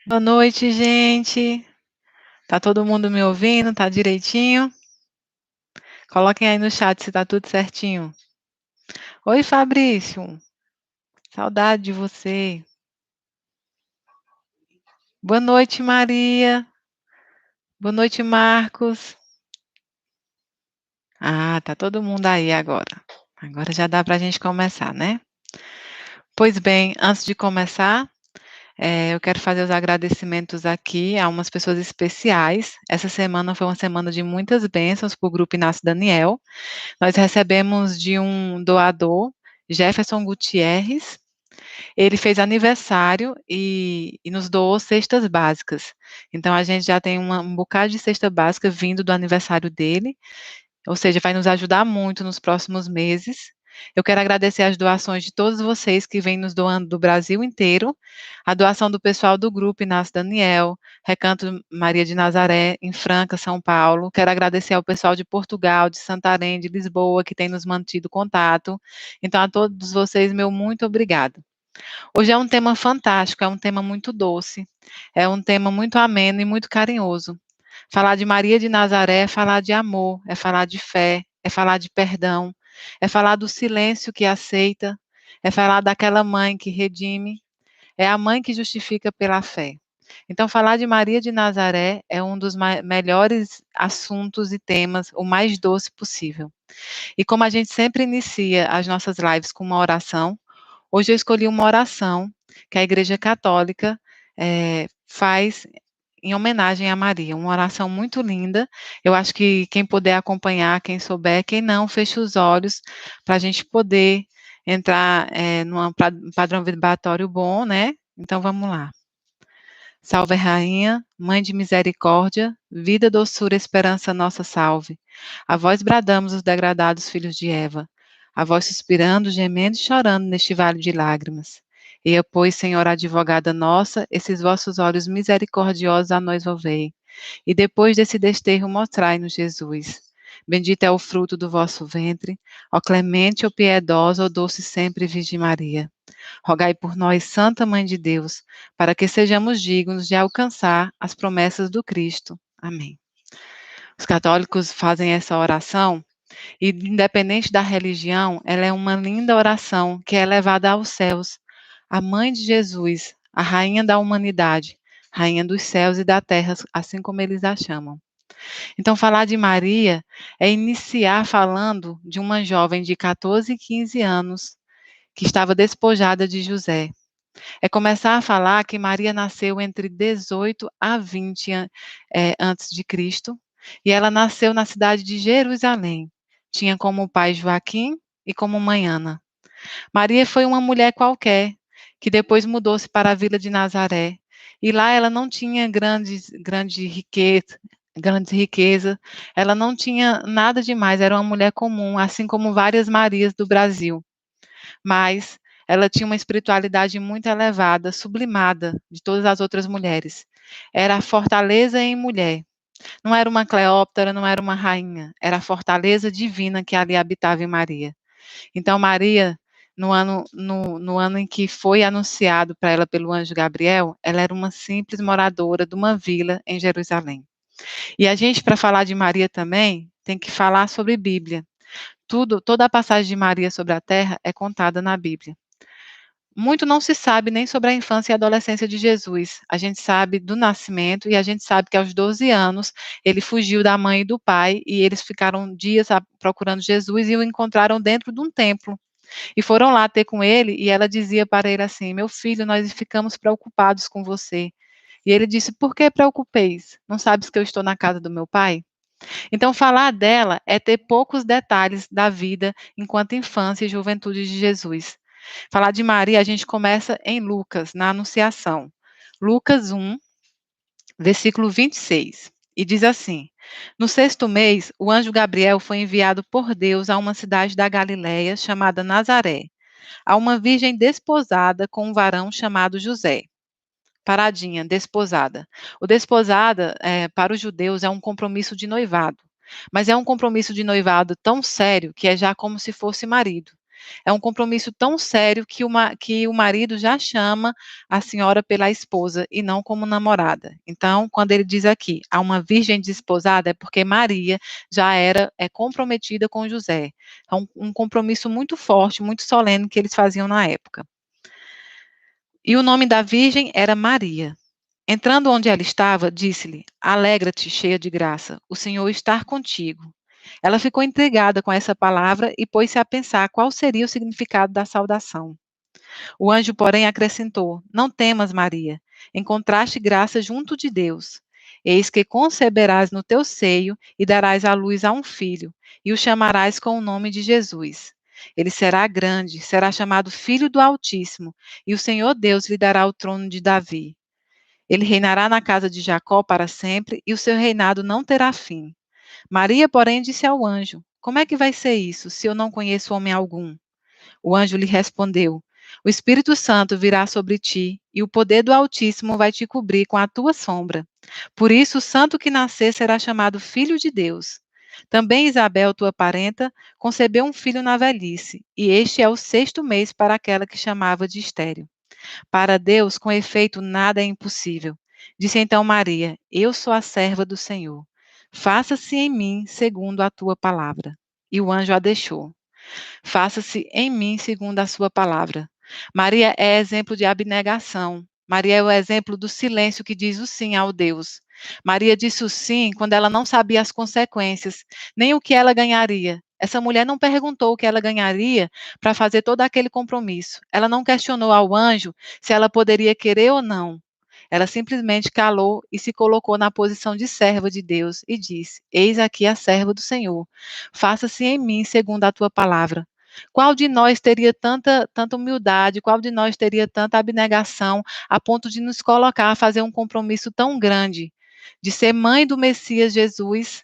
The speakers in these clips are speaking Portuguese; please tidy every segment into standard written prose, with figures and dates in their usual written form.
Boa noite, gente. Tá todo mundo me ouvindo? Tá direitinho? Coloquem aí no chat se tá tudo certinho. Oi, Fabrício. Saudade de você. Boa noite, Maria. Boa noite, Marcos. Ah, tá todo mundo aí agora. Agora já dá pra gente começar, né? Pois bem, antes de começar, eu quero fazer os agradecimentos aqui a umas pessoas especiais. Essa semana foi uma semana de muitas bênçãos para o Grupo Inácio Daniel. Nós recebemos de um doador, Jefferson Gutierrez. Ele fez aniversário e nos doou cestas básicas. Então, a gente já tem um bocado de cesta básica vindo do aniversário dele, ou seja, vai nos ajudar muito nos próximos meses. Eu quero agradecer as doações de todos vocês que vêm nos doando do Brasil inteiro, a doação do pessoal do grupo Inácio Daniel, Recanto Maria de Nazaré, em Franca, São Paulo. Quero agradecer ao pessoal de Portugal, de Santarém, de Lisboa, que tem nos mantido contato. Então, a todos vocês, meu muito obrigado. Hoje é um tema fantástico, é um tema muito doce, é um tema muito ameno e muito carinhoso. Falar de Maria de Nazaré é falar de amor, é falar de fé, é falar de perdão, é falar do silêncio que aceita, é falar daquela mãe que redime, é a mãe que justifica pela fé. Então, falar de Maria de Nazaré é um dos melhores assuntos e temas, o mais doce possível. E como a gente sempre inicia as nossas lives com uma oração, hoje eu escolhi uma oração que a Igreja Católica faz em homenagem a Maria, uma oração muito linda. Eu acho que quem puder acompanhar, quem souber, quem não, feche os olhos para a gente poder entrar num padrão vibratório bom, né? Então vamos lá. Salve Rainha, Mãe de misericórdia, vida, doçura, esperança, nossa salve. A vós bradamos os degradados filhos de Eva, a vós suspirando, gemendo e chorando neste vale de lágrimas. Eia, pois, Senhora advogada nossa, esses vossos olhos misericordiosos a nós volvei, e depois desse desterro mostrai-nos Jesus. Bendito é o fruto do vosso ventre, ó clemente, ó piedosa, ó doce sempre Virgem Maria. Rogai por nós, Santa Mãe de Deus, para que sejamos dignos de alcançar as promessas do Cristo. Amém. Os católicos fazem essa oração e, independente da religião, ela é uma linda oração que é levada aos céus. A Mãe de Jesus, a Rainha da humanidade, Rainha dos céus e da terra, assim como eles a chamam. Então, falar de Maria é iniciar falando de uma jovem de 14 e 15 anos que estava despojada de José. É começar a falar que Maria nasceu entre 18 a 20 antes de Cristo, e ela nasceu na cidade de Jerusalém. Tinha como pai Joaquim e como mãe Ana. Maria foi uma mulher qualquer, que depois mudou-se para a vila de Nazaré, e lá ela não tinha grandes riquezas, ela não tinha nada demais, era uma mulher comum, assim como várias Marias do Brasil, mas ela tinha uma espiritualidade muito elevada, sublimada de todas as outras mulheres. Era a fortaleza em mulher. Não era uma Cleópatra, não era uma rainha, era a fortaleza divina que ali habitava em Maria. Então, Maria, no ano em que foi anunciado para ela pelo anjo Gabriel, ela era uma simples moradora de uma vila em Jerusalém. E a gente, para falar de Maria também, tem que falar sobre Bíblia. Toda a passagem de Maria sobre a terra é contada na Bíblia. Muito não se sabe nem sobre a infância e adolescência de Jesus. A gente sabe do nascimento e a gente sabe que aos 12 anos ele fugiu da mãe e do pai e eles ficaram dias procurando Jesus e o encontraram dentro de um templo. E foram lá ter com ele e ela dizia para ele assim: Meu filho, nós ficamos preocupados com você. E ele disse: Por que preocupeis? Não sabes que eu estou na casa do meu pai? Então, falar dela é ter poucos detalhes da vida enquanto infância e juventude de Jesus. Falar de Maria, a gente começa em Lucas, na Anunciação. Lucas 1, versículo 26. E diz assim: No sexto mês, o anjo Gabriel foi enviado por Deus a uma cidade da Galiléia chamada Nazaré, a uma virgem desposada com um varão chamado José. Paradinha, desposada. O desposada, para os judeus, é um compromisso de noivado. Mas é um compromisso de noivado tão sério que é já como se fosse marido. É um compromisso tão sério que o marido já chama a senhora pela esposa e não como namorada. Então, quando ele diz aqui, há uma virgem desposada, é porque Maria já era comprometida com José. É um compromisso muito forte, muito solene que eles faziam na época. E o nome da virgem era Maria. Entrando onde ela estava, disse-lhe: Alegra-te, cheia de graça, o Senhor está contigo. Ela ficou intrigada com essa palavra e pôs-se a pensar qual seria o significado da saudação. O anjo, porém, acrescentou: Não temas, Maria, encontraste graça junto de Deus. Eis que conceberás no teu seio e darás à luz a um filho, e o chamarás com o nome de Jesus. Ele será grande, será chamado Filho do Altíssimo, e o Senhor Deus lhe dará o trono de Davi. Ele reinará na casa de Jacó para sempre, e o seu reinado não terá fim. Maria, porém, disse ao anjo: Como é que vai ser isso, se eu não conheço homem algum? O anjo lhe respondeu: O Espírito Santo virá sobre ti, e o poder do Altíssimo vai te cobrir com a tua sombra. Por isso, o santo que nascer será chamado Filho de Deus. Também Isabel, tua parenta, concebeu um filho na velhice, e este é o 6º mês para aquela que chamava de estéril. Para Deus, com efeito, nada é impossível. Disse então Maria: Eu sou a serva do Senhor. Faça-se em mim segundo a tua palavra. E o anjo a deixou. Faça-se em mim segundo a sua palavra. Maria é exemplo de abnegação. Maria é o exemplo do silêncio que diz o sim ao Deus. Maria disse o sim quando ela não sabia as consequências, nem o que ela ganharia. Essa mulher não perguntou o que ela ganharia para fazer todo aquele compromisso. Ela não questionou ao anjo se ela poderia querer ou não. Ela simplesmente calou e se colocou na posição de serva de Deus e disse: Eis aqui a serva do Senhor. Faça-se em mim segundo a tua palavra. Qual de nós teria tanta humildade, qual de nós teria tanta abnegação a ponto de nos colocar a fazer um compromisso tão grande, de ser mãe do Messias Jesus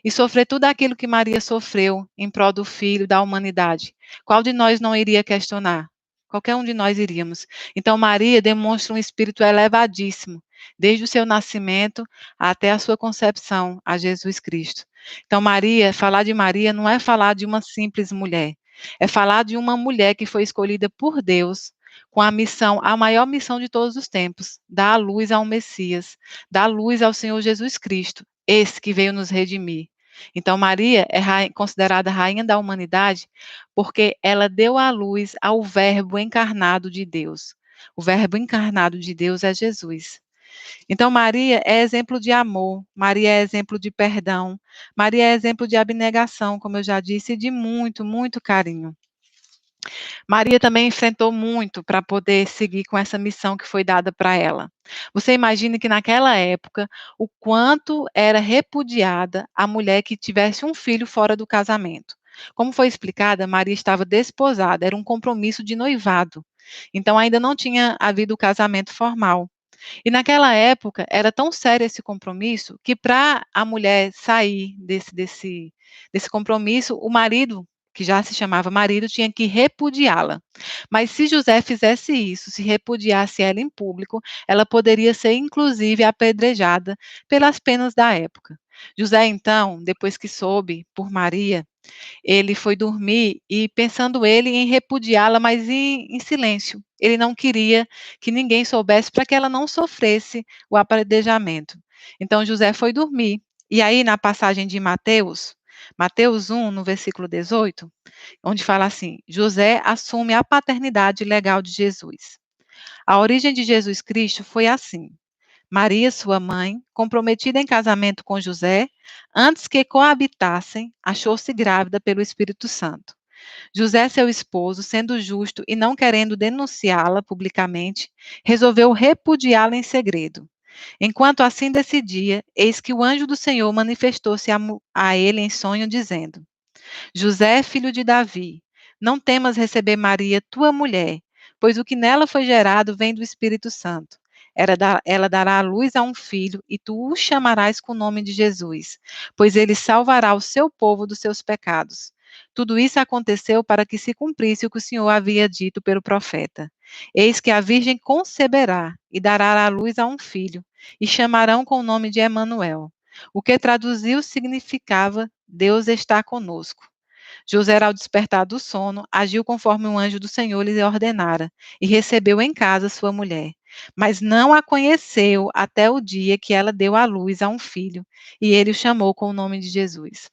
e sofrer tudo aquilo que Maria sofreu em prol do Filho, da humanidade? Qual de nós não iria questionar? Qualquer um de nós iríamos. Então, Maria demonstra um espírito elevadíssimo, desde o seu nascimento até a sua concepção a Jesus Cristo. Então, Maria, falar de Maria não é falar de uma simples mulher, é falar de uma mulher que foi escolhida por Deus com a missão, a maior missão de todos os tempos, dar a luz ao Messias, dar luz ao Senhor Jesus Cristo, esse que veio nos redimir. Então, Maria é considerada rainha da humanidade porque ela deu à luz ao Verbo encarnado de Deus. O Verbo encarnado de Deus é Jesus. Então, Maria é exemplo de amor, Maria é exemplo de perdão, Maria é exemplo de abnegação, como eu já disse, e de muito, muito carinho. Maria também enfrentou muito para poder seguir com essa missão que foi dada para ela. Você imagina que naquela época, o quanto era repudiada a mulher que tivesse um filho fora do casamento. Como foi explicada, Maria estava desposada, era um compromisso de noivado. Então ainda não tinha havido o casamento formal. E naquela época era tão sério esse compromisso que para a mulher sair desse compromisso, o marido, que já se chamava marido, tinha que repudiá-la. Mas se José fizesse isso, se repudiasse ela em público, ela poderia ser inclusive apedrejada pelas penas da época. José, então, depois que soube por Maria, ele foi dormir e pensando ele em repudiá-la, mas em silêncio. Ele não queria que ninguém soubesse para que ela não sofresse o apedrejamento. Então José foi dormir. E aí na passagem de Mateus, Mateus 1, no versículo 18, onde fala assim: José assume a paternidade legal de Jesus. A origem de Jesus Cristo foi assim: Maria, sua mãe, comprometida em casamento com José, antes que coabitassem, achou-se grávida pelo Espírito Santo. José, seu esposo, sendo justo e não querendo denunciá-la publicamente, resolveu repudiá-la em segredo. Enquanto assim decidia, eis que o anjo do Senhor manifestou-se a ele em sonho, dizendo: José, filho de Davi, não temas receber Maria, tua mulher, pois o que nela foi gerado vem do Espírito Santo. Ela dará à luz a um filho, e tu o chamarás com o nome de Jesus, pois ele salvará o seu povo dos seus pecados. Tudo isso aconteceu para que se cumprisse o que o Senhor havia dito pelo profeta. Eis que a virgem conceberá e dará à luz a um filho, e chamarão com o nome de Emanuel, o que traduziu significava Deus está conosco. José, ao despertar do sono, agiu conforme o anjo do Senhor lhe ordenara, e recebeu em casa sua mulher. Mas não a conheceu até o dia que ela deu à luz a um filho, e ele o chamou com o nome de Jesus.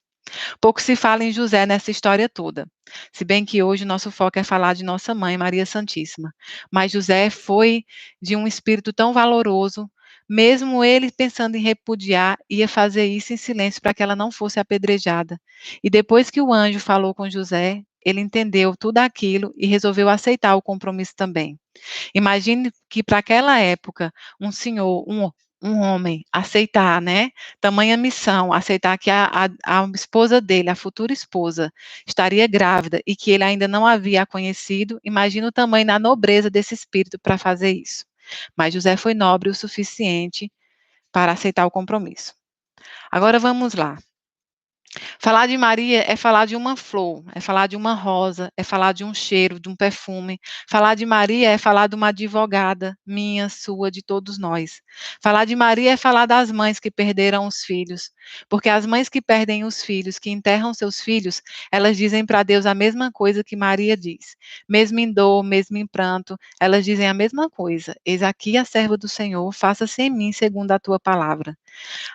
Pouco se fala em José nessa história toda, se bem que hoje o nosso foco é falar de nossa mãe, Maria Santíssima. Mas José foi de um espírito tão valoroso, mesmo ele pensando em repudiar, ia fazer isso em silêncio para que ela não fosse apedrejada. E depois que o anjo falou com José, ele entendeu tudo aquilo e resolveu aceitar o compromisso também. Imagine que para aquela época, um senhor, um homem, aceitar, né, tamanha missão, aceitar que a esposa dele, a futura esposa, estaria grávida e que ele ainda não havia a conhecido, imagina o tamanho da nobreza desse espírito para fazer isso. Mas José foi nobre o suficiente para aceitar o compromisso. Agora vamos lá. Falar de Maria é falar de uma flor, é falar de uma rosa, é falar de um cheiro, de um perfume. Falar de Maria é falar de uma advogada, minha, sua, de todos nós. Falar de Maria é falar das mães que perderam os filhos, porque as mães que perdem os filhos, que enterram seus filhos, elas dizem para Deus a mesma coisa que Maria diz. Mesmo em dor, mesmo em pranto, elas dizem a mesma coisa. Eis aqui a serva do Senhor, faça-se em mim segundo a tua palavra.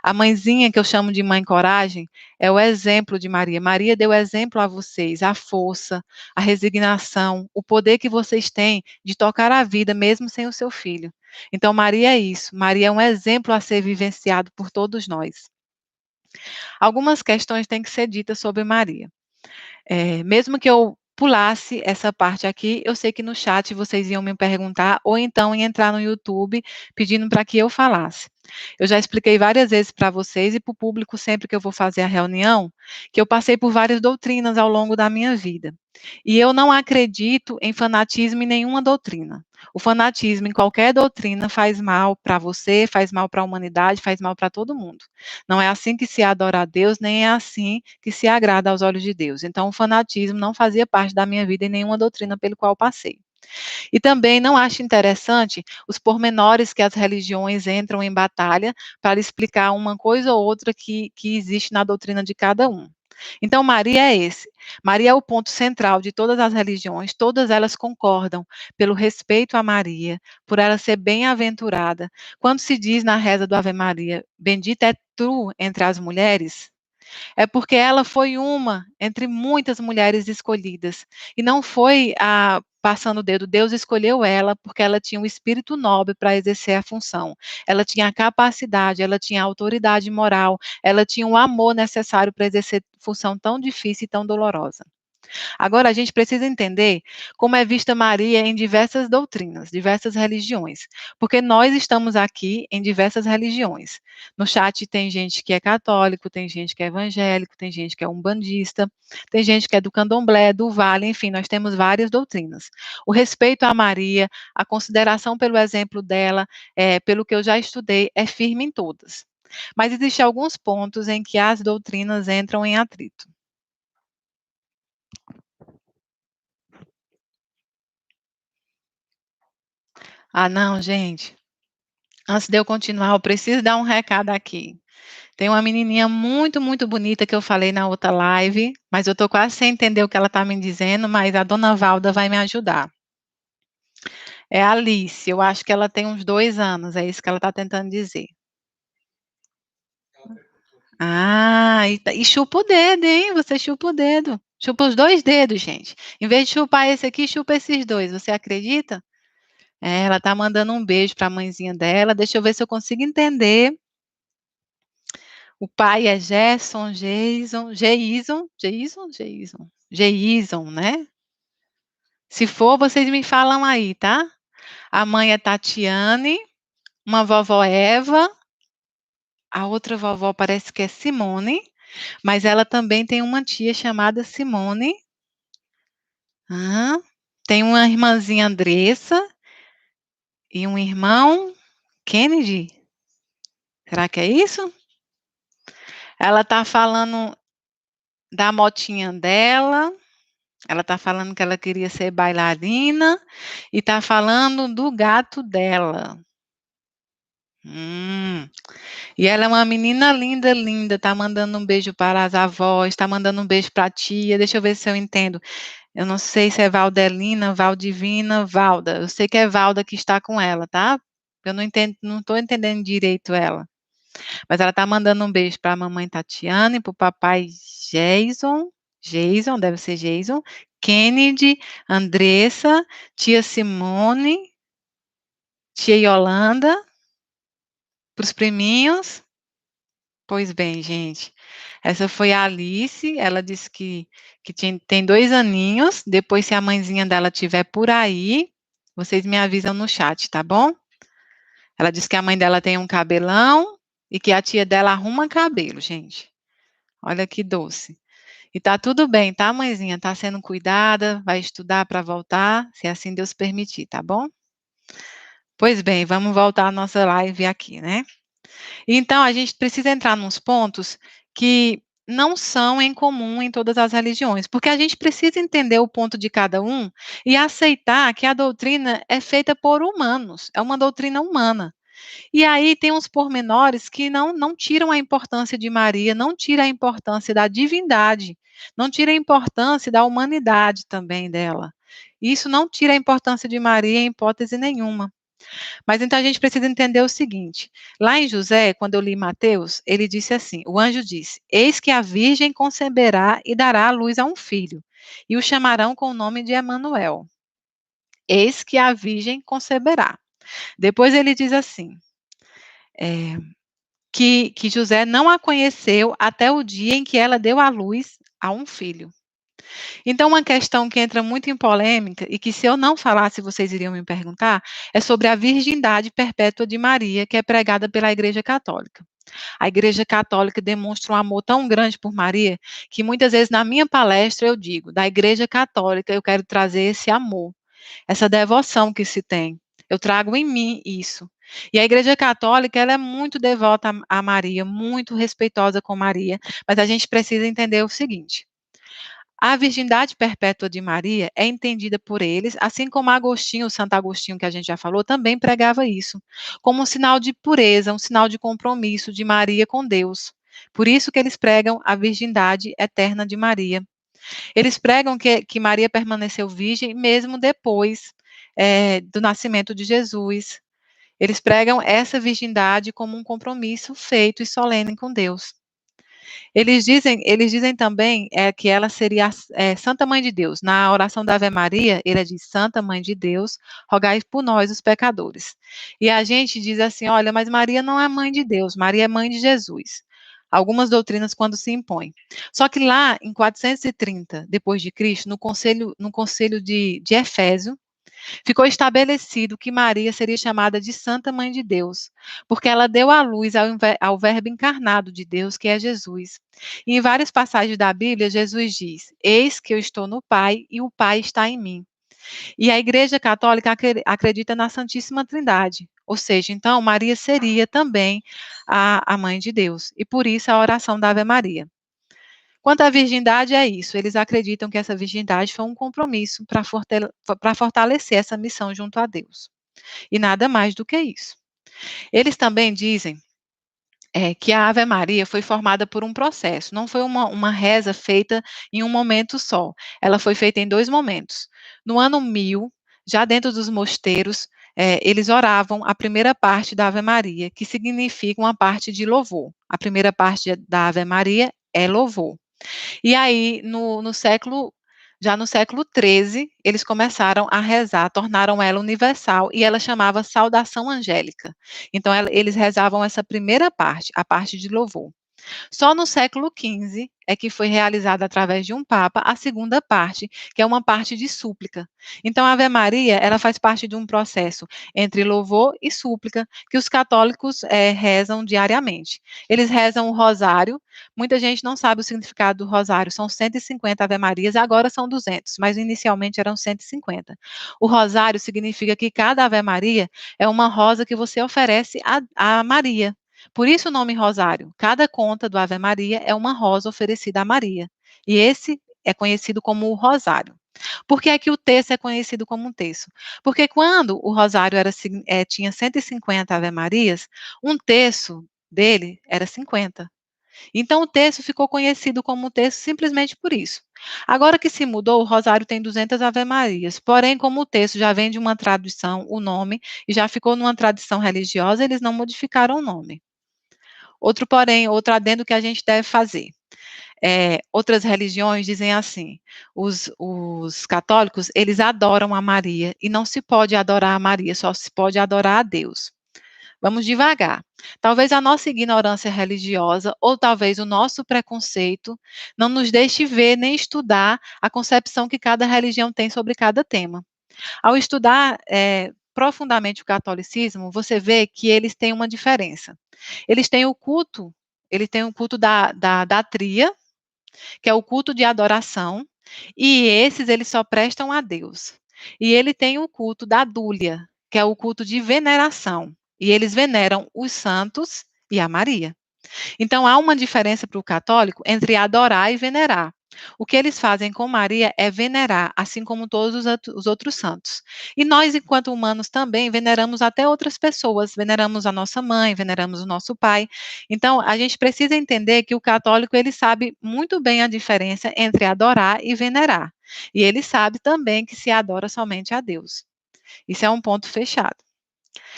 A mãezinha, que eu chamo de mãe coragem, é o exemplo de Maria. Maria deu exemplo a vocês, a força, a resignação, o poder que vocês têm de tocar a vida mesmo sem o seu filho. Então, Maria é isso. Maria é um exemplo a ser vivenciado por todos nós. Algumas questões têm que ser ditas sobre Maria. Mesmo que eu pulasse essa parte aqui, eu sei que no chat vocês iam me perguntar, ou então em entrar no YouTube pedindo para que eu falasse. Eu já expliquei várias vezes para vocês e para o público sempre que eu vou fazer a reunião, que eu passei por várias doutrinas ao longo da minha vida. E eu não acredito em fanatismo em nenhuma doutrina. O fanatismo em qualquer doutrina faz mal para você, faz mal para a humanidade, faz mal para todo mundo. Não é assim que se adora a Deus, nem é assim que se agrada aos olhos de Deus. Então, o fanatismo não fazia parte da minha vida em nenhuma doutrina pelo qual passei. E também não acho interessante os pormenores que as religiões entram em batalha para explicar uma coisa ou outra que existe na doutrina de cada um. Então, Maria é esse. Maria é o ponto central de todas as religiões, todas elas concordam pelo respeito a Maria, por ela ser bem-aventurada. Quando se diz na reza do Ave Maria, bendita é tu entre as mulheres, é porque ela foi uma entre muitas mulheres escolhidas. E não foi passando o dedo, Deus escolheu ela porque ela tinha um espírito nobre para exercer a função. Ela tinha a capacidade, ela tinha a autoridade moral, ela tinha o amor necessário para exercer função tão difícil e tão dolorosa. Agora, a gente precisa entender como é vista Maria em diversas doutrinas, diversas religiões, porque nós estamos aqui em diversas religiões. No chat tem gente que é católico, tem gente que é evangélico, tem gente que é umbandista, tem gente que é do candomblé, do vale, enfim, nós temos várias doutrinas. O respeito a Maria, a consideração pelo exemplo dela, pelo que eu já estudei, é firme em todas. Mas existem alguns pontos em que as doutrinas entram em atrito. Ah, não, gente. Antes de eu continuar, eu preciso dar um recado aqui. Tem uma menininha muito, muito bonita que eu falei na outra live, mas eu estou quase sem entender o que ela está me dizendo, mas a dona Valda vai me ajudar. É a Alice, eu acho que ela tem uns 2 anos, é isso que ela está tentando dizer. Ah, e chupa o dedo, hein? Você chupa o dedo. Chupa os 2 dedos, gente. Em vez de chupar esse aqui, chupa esses 2. Você acredita? Ela está mandando um beijo para a mãezinha dela. Deixa eu ver se eu consigo entender. O pai é Geison, né? Se for, vocês me falam aí, tá? A mãe é Tatiane, uma vovó Eva, a outra vovó parece que é Simone, mas ela também tem uma tia chamada Simone. Tem uma irmãzinha Andressa e um irmão Kennedy. Será que é isso? Ela tá falando da motinha dela. Ela está falando que ela queria ser bailarina e está falando do gato dela. Hum. E ela é uma menina linda, linda, tá mandando um beijo para as avós, tá mandando um beijo para a tia, deixa eu ver se eu entendo. Eu não sei se é Valdelina, Valdivina, Valda. Eu sei que é Valda que está com ela, tá? Eu não entendo, não estou entendendo direito ela. Mas ela tá mandando um beijo para a mamãe Tatiana e para o papai Jason, deve ser Jason, Kennedy, Andressa, tia Simone, tia Yolanda, para os priminhos. Pois bem, gente, essa foi a Alice, ela disse que tem 2 aninhos, depois se a mãezinha dela estiver por aí, vocês me avisam no chat, tá bom? Ela disse que a mãe dela tem um cabelão e que a tia dela arruma cabelo, gente. Olha que doce. E tá tudo bem, tá, mãezinha? Tá sendo cuidada, vai estudar para voltar, se assim Deus permitir, tá bom? Pois bem, vamos voltar à nossa live aqui, né? Então, a gente precisa entrar nos pontos que não são em comum em todas as religiões, porque a gente precisa entender o ponto de cada um e aceitar que a doutrina é feita por humanos, é uma doutrina humana. E aí tem uns pormenores que não tiram a importância de Maria, não tira a importância da divindade, não tira a importância da humanidade também dela. Isso não tira a importância de Maria em hipótese nenhuma. Mas então a gente precisa entender o seguinte: lá em José, quando eu li Mateus, ele disse assim: o anjo disse: Eis que a virgem conceberá e dará à luz a um filho, e o chamarão com o nome de Emanuel. Eis que a virgem conceberá. Depois ele diz assim: é, que José não a conheceu até o dia em que ela deu à luz a um filho. Então, uma questão que entra muito em polêmica, e que se eu não falasse, vocês iriam me perguntar, é sobre a virgindade perpétua de Maria, que é pregada pela Igreja Católica. A Igreja Católica demonstra um amor tão grande por Maria, que muitas vezes na minha palestra eu digo, da Igreja Católica eu quero trazer esse amor, essa devoção que se tem. Eu trago em mim isso. E a Igreja Católica, ela é muito devota a Maria, muito respeitosa com Maria, mas a gente precisa entender o seguinte: a virgindade perpétua de Maria é entendida por eles, assim como Agostinho, o Santo Agostinho que a gente já falou, também pregava isso, como um sinal de pureza, um sinal de compromisso de Maria com Deus. Por isso que eles pregam a virgindade eterna de Maria. Eles pregam que Maria permaneceu virgem mesmo depois do nascimento de Jesus. Eles pregam essa virgindade como um compromisso feito e solene com Deus. Eles dizem também que ela seria Santa Mãe de Deus. Na oração da Ave Maria, ele diz: Santa Mãe de Deus, rogai por nós, os pecadores. E a gente diz assim: olha, mas Maria não é mãe de Deus, Maria é mãe de Jesus. Algumas doutrinas quando se impõem. Só que lá em 430 depois de Cristo, no concílio de Efésio, ficou estabelecido que Maria seria chamada de Santa Mãe de Deus, porque ela deu à luz ao Verbo encarnado de Deus, que é Jesus. E em várias passagens da Bíblia, Jesus diz: Eis que eu estou no Pai e o Pai está em mim. E a Igreja Católica acredita na Santíssima Trindade. Ou seja, então, Maria seria também a mãe de Deus. E por isso a oração da Ave Maria. Quanto à virgindade, é isso. Eles acreditam que essa virgindade foi um compromisso para fortalecer essa missão junto a Deus. E nada mais do que isso. Eles também dizem que a Ave Maria foi formada por um processo, não foi uma reza feita em um momento só. Ela foi feita em 2 momentos. No ano 1000, já dentro dos mosteiros, eles oravam a primeira parte da Ave Maria, que significa uma parte de louvor. A primeira parte da Ave Maria é louvor. E aí, já no século XIII, eles começaram a rezar, tornaram ela universal, e ela chamava saudação angélica. Então, eles rezavam essa primeira parte, a parte de louvor. Só no século XV é que foi realizada através de um papa a segunda parte, que é uma parte de súplica. Então, a Ave Maria, ela faz parte de um processo entre louvor e súplica que os católicos rezam diariamente. Eles rezam o rosário. Muita gente não sabe o significado do rosário. São 150 Ave Marias, agora são 200, mas inicialmente eram 150. O rosário significa que cada Ave Maria é uma rosa que você oferece a Maria. Por isso o nome rosário. Cada conta do Ave Maria é uma rosa oferecida a Maria. E esse é conhecido como o rosário. Por que é que o terço é conhecido como um terço? Porque quando o rosário tinha 150 Ave-Marias, um terço dele era 50. Então o terço ficou conhecido como terço simplesmente por isso. Agora que se mudou, o rosário tem 200 Ave-Marias, porém como o terço já vem de uma tradição, o nome, e já ficou numa tradição religiosa, eles não modificaram o nome. Outro porém, outro adendo que a gente deve fazer. Outras religiões dizem assim, os católicos, eles adoram a Maria, e não se pode adorar a Maria, só se pode adorar a Deus. Vamos devagar. Talvez a nossa ignorância religiosa ou talvez o nosso preconceito não nos deixe ver nem estudar a concepção que cada religião tem sobre cada tema. Ao estudar profundamente o catolicismo, você vê que eles têm uma diferença. Eles têm o culto, eles têm o culto da tria, que é o culto de adoração, e esses eles só prestam a Deus. E ele tem o culto da dúlia, que é o culto de veneração, e eles veneram os santos e a Maria. Então há uma diferença para o católico entre adorar e venerar. O que eles fazem com Maria é venerar, assim como todos os outros santos. E nós, enquanto humanos, também veneramos até outras pessoas, veneramos a nossa mãe, veneramos o nosso pai. Então, a gente precisa entender que o católico, ele sabe muito bem a diferença entre adorar e venerar. E ele sabe também que se adora somente a Deus. Isso é um ponto fechado.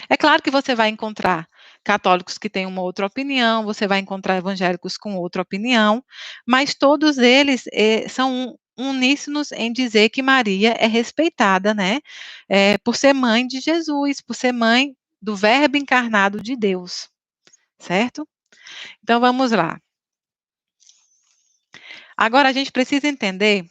É claro que você vai encontrar católicos que têm uma outra opinião, você vai encontrar evangélicos com outra opinião, mas todos eles são uníssonos em dizer que Maria é respeitada, né, por ser mãe de Jesus, por ser mãe do Verbo encarnado de Deus, certo? Então vamos lá. Agora a gente precisa entender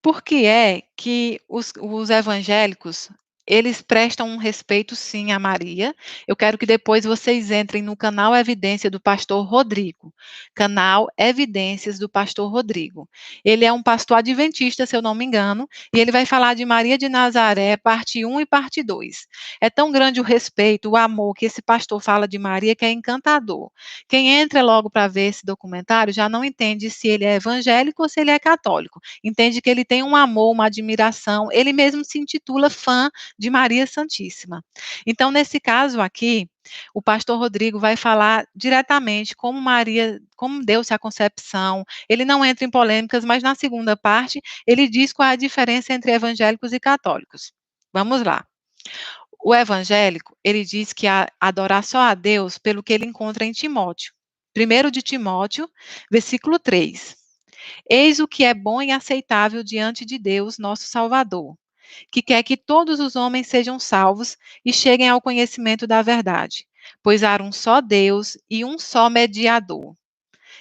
por que é que os evangélicos, eles prestam um respeito sim a Maria? Eu quero que depois vocês entrem no canal Evidência do pastor Rodrigo. Canal Evidências do pastor Rodrigo. Ele é um pastor adventista, se eu não me engano, e ele vai falar de Maria de Nazaré, parte 1 e parte 2. É tão grande o respeito, o amor que esse pastor fala de Maria que é encantador. Quem entra logo para ver esse documentário já não entende se ele é evangélico ou se ele é católico, entende que ele tem um amor, uma admiração, ele mesmo se intitula fã de Maria Santíssima. Então, nesse caso aqui, o pastor Rodrigo vai falar diretamente como Maria, como deu-se a concepção, ele não entra em polêmicas, mas na segunda parte, ele diz qual é a diferença entre evangélicos e católicos. Vamos lá. O evangélico, ele diz que adorar só a Deus pelo que ele encontra em Timóteo. 1 de Timóteo, versículo 3. Eis o que é bom e aceitável diante de Deus, nosso Salvador, que quer que todos os homens sejam salvos e cheguem ao conhecimento da verdade, pois há um só Deus e um só mediador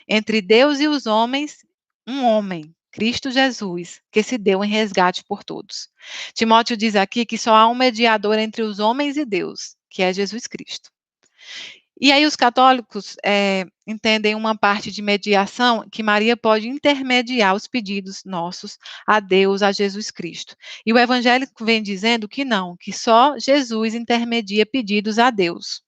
entre Deus e os homens, um homem, Cristo Jesus, que se deu em resgate por todos. Timóteo diz aqui que só há um mediador entre os homens e Deus, que é Jesus Cristo. E aí os católicos entendem uma parte de mediação que Maria pode intermediar os pedidos nossos a Deus, a Jesus Cristo. E o evangélico vem dizendo que não, que só Jesus intermedia pedidos a Deus.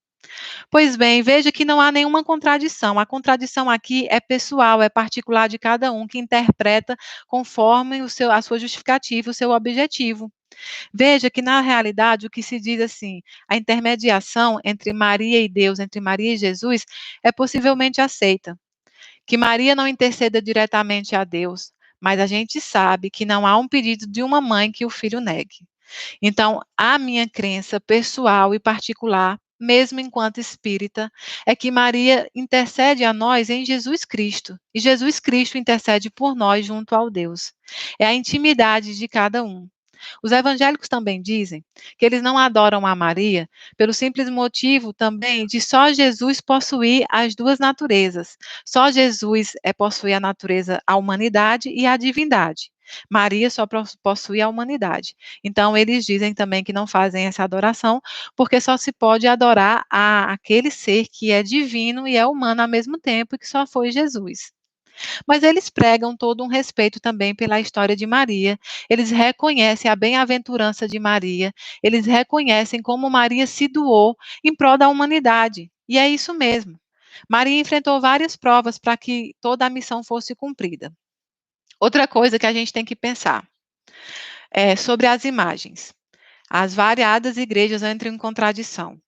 Pois bem, veja que não há nenhuma contradição. A contradição aqui é pessoal, é particular de cada um que interpreta conforme a sua justificativa, o seu objetivo. Veja que, na realidade, o que se diz assim, a intermediação entre Maria e Deus, entre Maria e Jesus, é possivelmente aceita. Que Maria não interceda diretamente a Deus, mas a gente sabe que não há um pedido de uma mãe que o filho negue. Então, a minha crença pessoal e particular, mesmo enquanto espírita, é que Maria intercede a nós em Jesus Cristo, e Jesus Cristo intercede por nós junto ao Deus. É a intimidade de cada um. Os evangélicos também dizem que eles não adoram a Maria pelo simples motivo também de só Jesus possuir as duas naturezas. Só Jesus possui a natureza, a humanidade e a divindade. Maria só possui a humanidade. Então, eles dizem também que não fazem essa adoração, porque só se pode adorar aquele ser que é divino e é humano ao mesmo tempo, e que só foi Jesus. Mas eles pregam todo um respeito também pela história de Maria, eles reconhecem a bem-aventurança de Maria, eles reconhecem como Maria se doou em prol da humanidade. E é isso mesmo. Maria enfrentou várias provas para que toda a missão fosse cumprida. Outra coisa que a gente tem que pensar. Sobre as imagens. As variadas igrejas entram em contradição.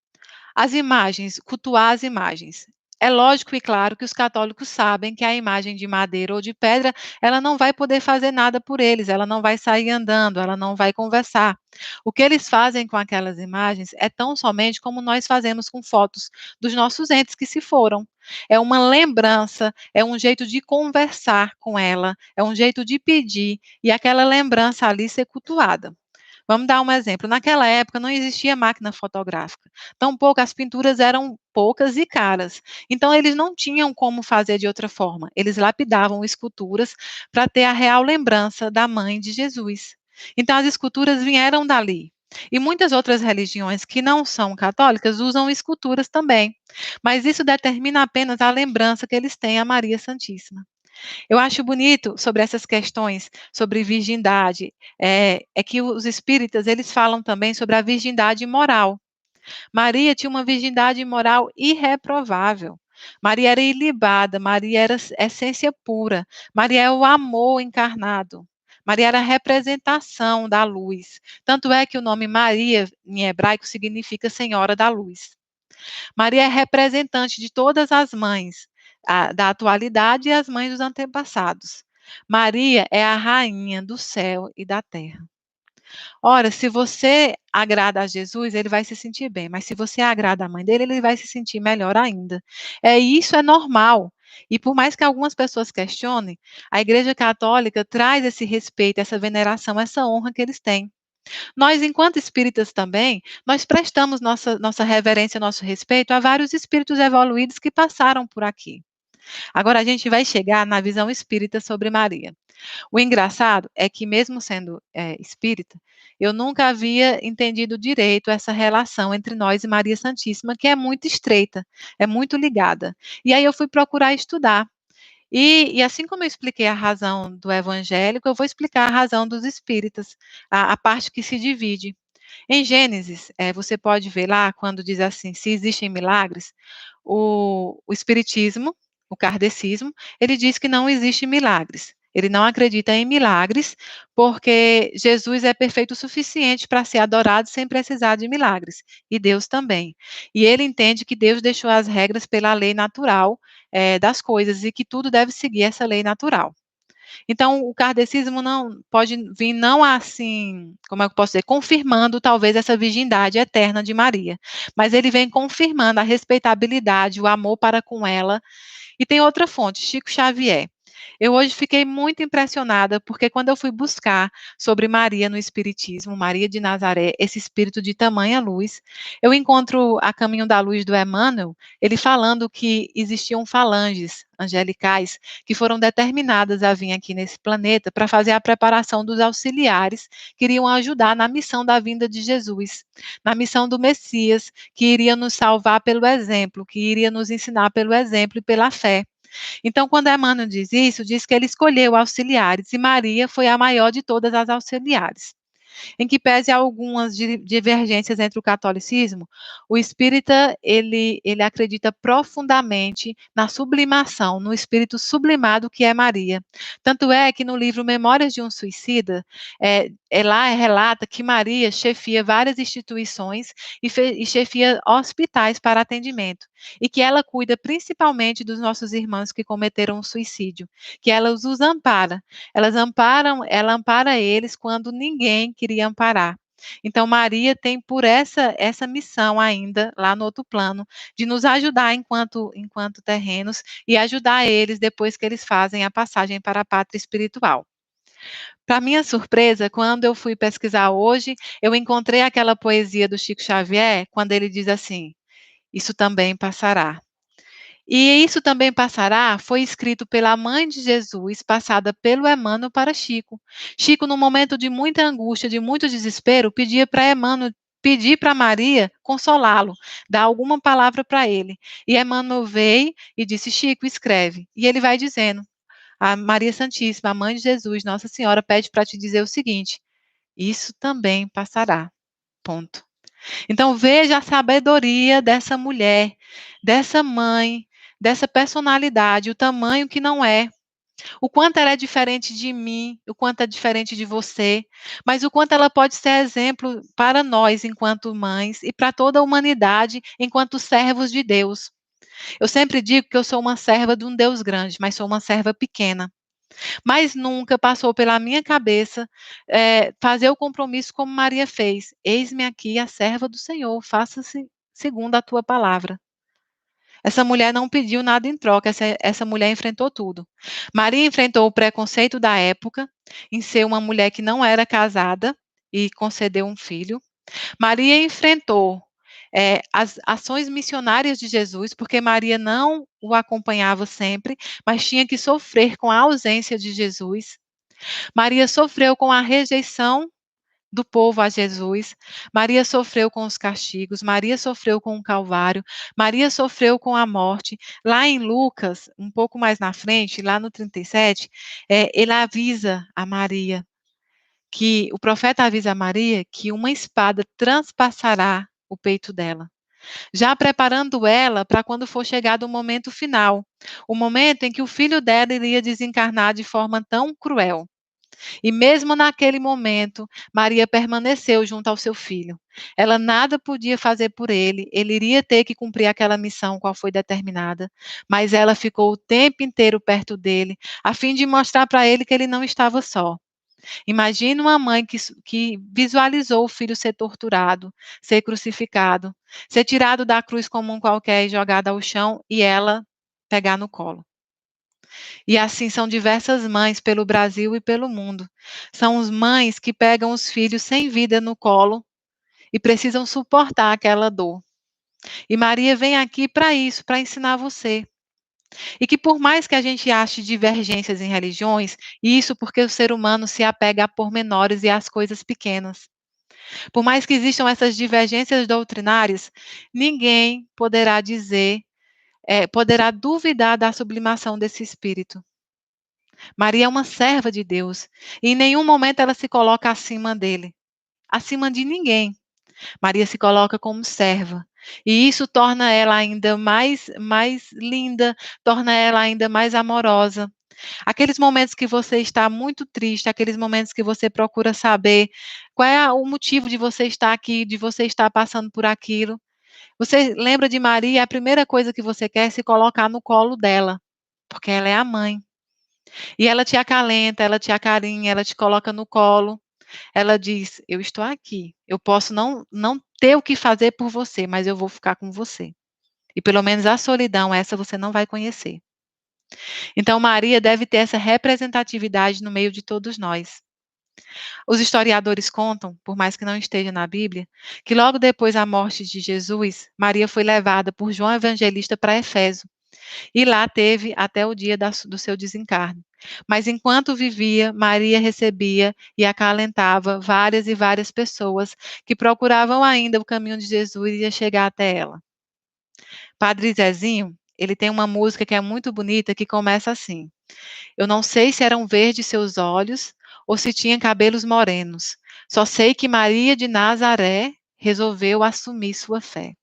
As imagens, cultuar as imagens. É lógico e claro que os católicos sabem que a imagem de madeira ou de pedra, ela não vai poder fazer nada por eles, ela não vai sair andando, ela não vai conversar. O que eles fazem com aquelas imagens é tão somente como nós fazemos com fotos dos nossos entes que se foram. É uma lembrança, é um jeito de conversar com ela, é um jeito de pedir e aquela lembrança ali ser cultuada. Vamos dar um exemplo. Naquela época não existia máquina fotográfica. Tampouco as pinturas eram poucas e caras. Então eles não tinham como fazer de outra forma. Eles lapidavam esculturas para ter a real lembrança da mãe de Jesus. Então as esculturas vieram dali. E muitas outras religiões que não são católicas usam esculturas também. Mas isso determina apenas a lembrança que eles têm a Maria Santíssima. Eu acho bonito sobre essas questões, sobre virgindade, é que os espíritas, eles falam também sobre a virgindade moral. Maria tinha uma virgindade moral irreprovável. Maria era ilibada, Maria era essência pura, Maria é o amor encarnado. Maria era a representação da luz. Tanto é que o nome Maria, em hebraico, significa Senhora da Luz. Maria é representante de todas as mães da atualidade e as mães dos antepassados. Maria é a rainha do céu e da terra. Ora, se você agrada a Jesus, ele vai se sentir bem, mas se você agrada a mãe dele, ele vai se sentir melhor ainda. Isso é normal. E por mais que algumas pessoas questionem, a Igreja Católica traz esse respeito, essa veneração, essa honra que eles têm. Nós, enquanto espíritas também, nós prestamos nossa reverência, nosso respeito a vários espíritos evoluídos que passaram por aqui. Agora a gente vai chegar na visão espírita sobre Maria. O engraçado é que, mesmo sendo espírita, eu nunca havia entendido direito essa relação entre nós e Maria Santíssima, que é muito estreita, é muito ligada. E aí eu fui procurar estudar. E assim como eu expliquei a razão do evangélico, eu vou explicar a razão dos espíritas, a parte que se divide. Em Gênesis, você pode ver lá, quando diz assim, se existem milagres, o espiritismo, o kardecismo, ele diz que não existe milagres. Ele não acredita em milagres, porque Jesus é perfeito o suficiente para ser adorado sem precisar de milagres, e Deus também. E ele entende que Deus deixou as regras pela lei natural das coisas e que tudo deve seguir essa lei natural. Então, o kardecismo não pode vir não assim, como é que eu posso dizer, confirmando talvez essa virgindade eterna de Maria, mas ele vem confirmando a respeitabilidade, o amor para com ela. E tem outra fonte, Chico Xavier. Eu hoje fiquei muito impressionada, porque quando eu fui buscar sobre Maria no Espiritismo, Maria de Nazaré, esse espírito de tamanha luz, eu encontro a Caminho da Luz do Emmanuel, ele falando que existiam falanges angelicais que foram determinadas a vir aqui nesse planeta para fazer a preparação dos auxiliares que iriam ajudar na missão da vinda de Jesus, na missão do Messias, que iria nos salvar pelo exemplo, que iria nos ensinar pelo exemplo e pela fé. Então, quando Emmanuel diz isso, diz que ele escolheu auxiliares e Maria foi a maior de todas as auxiliares. Em que pese algumas divergências entre o catolicismo, o espírita, ele acredita profundamente na sublimação, no espírito sublimado que é Maria. Tanto é que no livro Memórias de um Suicida, lá relata que Maria chefia várias instituições e chefia hospitais para atendimento, e que ela cuida principalmente dos nossos irmãos que cometeram um suicídio, que ela os ampara, ela ampara eles quando ninguém queria amparar. Então Maria tem por essa missão ainda lá no outro plano de nos ajudar enquanto terrenos e ajudar eles depois que eles fazem a passagem para a pátria espiritual. Para minha surpresa, quando eu fui pesquisar hoje, eu encontrei aquela poesia do Chico Xavier, quando ele diz assim: isso também passará. E isso também passará foi escrito pela mãe de Jesus, passada pelo Emmanuel para Chico. Chico, no momento de muita angústia, de muito desespero, pedia para Emmanuel pedir para Maria consolá-lo, dar alguma palavra para ele. E Emmanuel veio e disse: Chico, escreve. E ele vai dizendo: a Maria Santíssima, a mãe de Jesus, Nossa Senhora, pede para te dizer o seguinte: isso também passará. Ponto. Então veja a sabedoria dessa mulher, dessa mãe, dessa personalidade, o tamanho que não é. O quanto ela é diferente de mim, o quanto é diferente de você, mas o quanto ela pode ser exemplo para nós enquanto mães e para toda a humanidade enquanto servos de Deus. Eu sempre digo que eu sou uma serva de um Deus grande, mas sou uma serva pequena. Mas nunca passou pela minha cabeça fazer o compromisso como Maria fez. Eis-me aqui a serva do Senhor, faça-se segundo a tua palavra. Essa mulher não pediu nada em troca, essa mulher enfrentou tudo. Maria enfrentou o preconceito da época, em ser uma mulher que não era casada e concedeu um filho. Maria enfrentou as ações missionárias de Jesus, porque Maria não o acompanhava sempre, mas tinha que sofrer com a ausência de Jesus. Maria sofreu com a rejeição do povo a Jesus. Maria sofreu com os castigos, Maria sofreu com o Calvário, Maria sofreu com a morte. Lá em Lucas, um pouco mais na frente, lá no 37, ele avisa a Maria que o profeta avisa a Maria que uma espada transpassará o peito dela, já preparando ela para quando for chegado o momento final, o momento em que o filho dela iria desencarnar de forma tão cruel. E mesmo naquele momento, Maria permaneceu junto ao seu filho. Ela nada podia fazer por ele iria ter que cumprir aquela missão qual foi determinada, mas ela ficou o tempo inteiro perto dele, a fim de mostrar para ele que ele não estava só. Imagina uma mãe que visualizou o filho ser torturado, ser crucificado, ser tirado da cruz como um qualquer e jogado ao chão e ela pegar no colo. E assim são diversas mães pelo Brasil e pelo mundo. São as mães que pegam os filhos sem vida no colo e precisam suportar aquela dor. E Maria vem aqui para isso, para ensinar você. E que por mais que a gente ache divergências em religiões, isso porque o ser humano se apega a pormenores e às coisas pequenas. Por mais que existam essas divergências doutrinárias, ninguém poderá dizer, poderá duvidar da sublimação desse espírito. Maria é uma serva de Deus. E em nenhum momento ela se coloca acima dele, acima de ninguém. Maria se coloca como serva. E isso torna ela ainda mais linda, torna ela ainda mais amorosa. Aqueles momentos que você está muito triste, aqueles momentos que você procura saber qual é o motivo de você estar aqui, de você estar passando por aquilo. Você lembra de Maria, a primeira coisa que você quer é se colocar no colo dela, porque ela é a mãe. E ela te acalenta, ela te acarinha, ela te coloca no colo. Ela diz: "Eu estou aqui. Eu posso não ter o que fazer por você, mas eu vou ficar com você. E pelo menos a solidão, essa você não vai conhecer". Então Maria deve ter essa representatividade no meio de todos nós. Os historiadores contam, por mais que não esteja na Bíblia, que logo depois da morte de Jesus, Maria foi levada por João Evangelista para Efeso. E lá teve até o dia do seu desencarne. Mas enquanto vivia, Maria recebia e acalentava várias e várias pessoas que procuravam ainda o caminho de Jesus e ia chegar até ela. Padre Zezinho, ele tem uma música que é muito bonita que começa assim: "Eu não sei se eram verdes seus olhos ou se tinha cabelos morenos. Só sei que Maria de Nazaré resolveu assumir sua fé".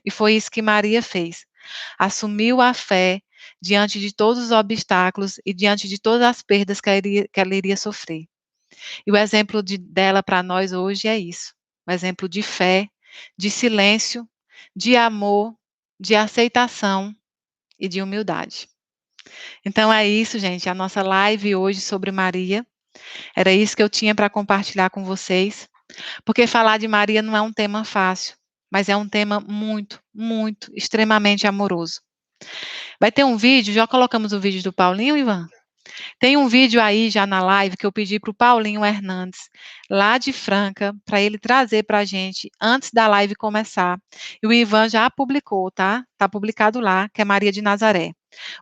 E foi isso que Maria fez. Assumiu a fé diante de todos os obstáculos e diante de todas as perdas que ela iria sofrer. E o exemplo dela para nós hoje é isso: um exemplo de fé, de silêncio, de amor, de aceitação e de humildade. Então é isso, gente, a nossa live hoje sobre Maria. Era isso que eu tinha para compartilhar com vocês, porque falar de Maria não é um tema fácil, mas é um tema muito, muito, extremamente amoroso. Vai ter um vídeo, já colocamos o vídeo do Paulinho, Ivan? Tem um vídeo aí já na live que eu pedi para o Paulinho Hernandes, lá de Franca, para ele trazer para a gente antes da live começar. E o Ivan já publicou, tá? Está publicado lá, que é Maria de Nazaré.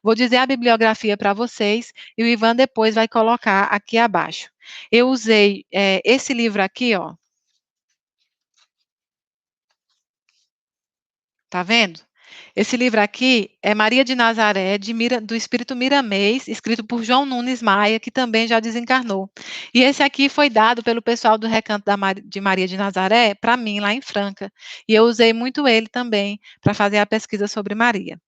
Vou dizer a bibliografia para vocês e o Ivan depois vai colocar aqui abaixo. Eu usei esse livro aqui, ó. Tá vendo? Esse livro aqui é Maria de Nazaré, do Espírito Miramês, escrito por João Nunes Maia, que também já desencarnou. E esse aqui foi dado pelo pessoal do Recanto de Maria de Nazaré para mim, lá em Franca. E eu usei muito ele também para fazer a pesquisa sobre Maria.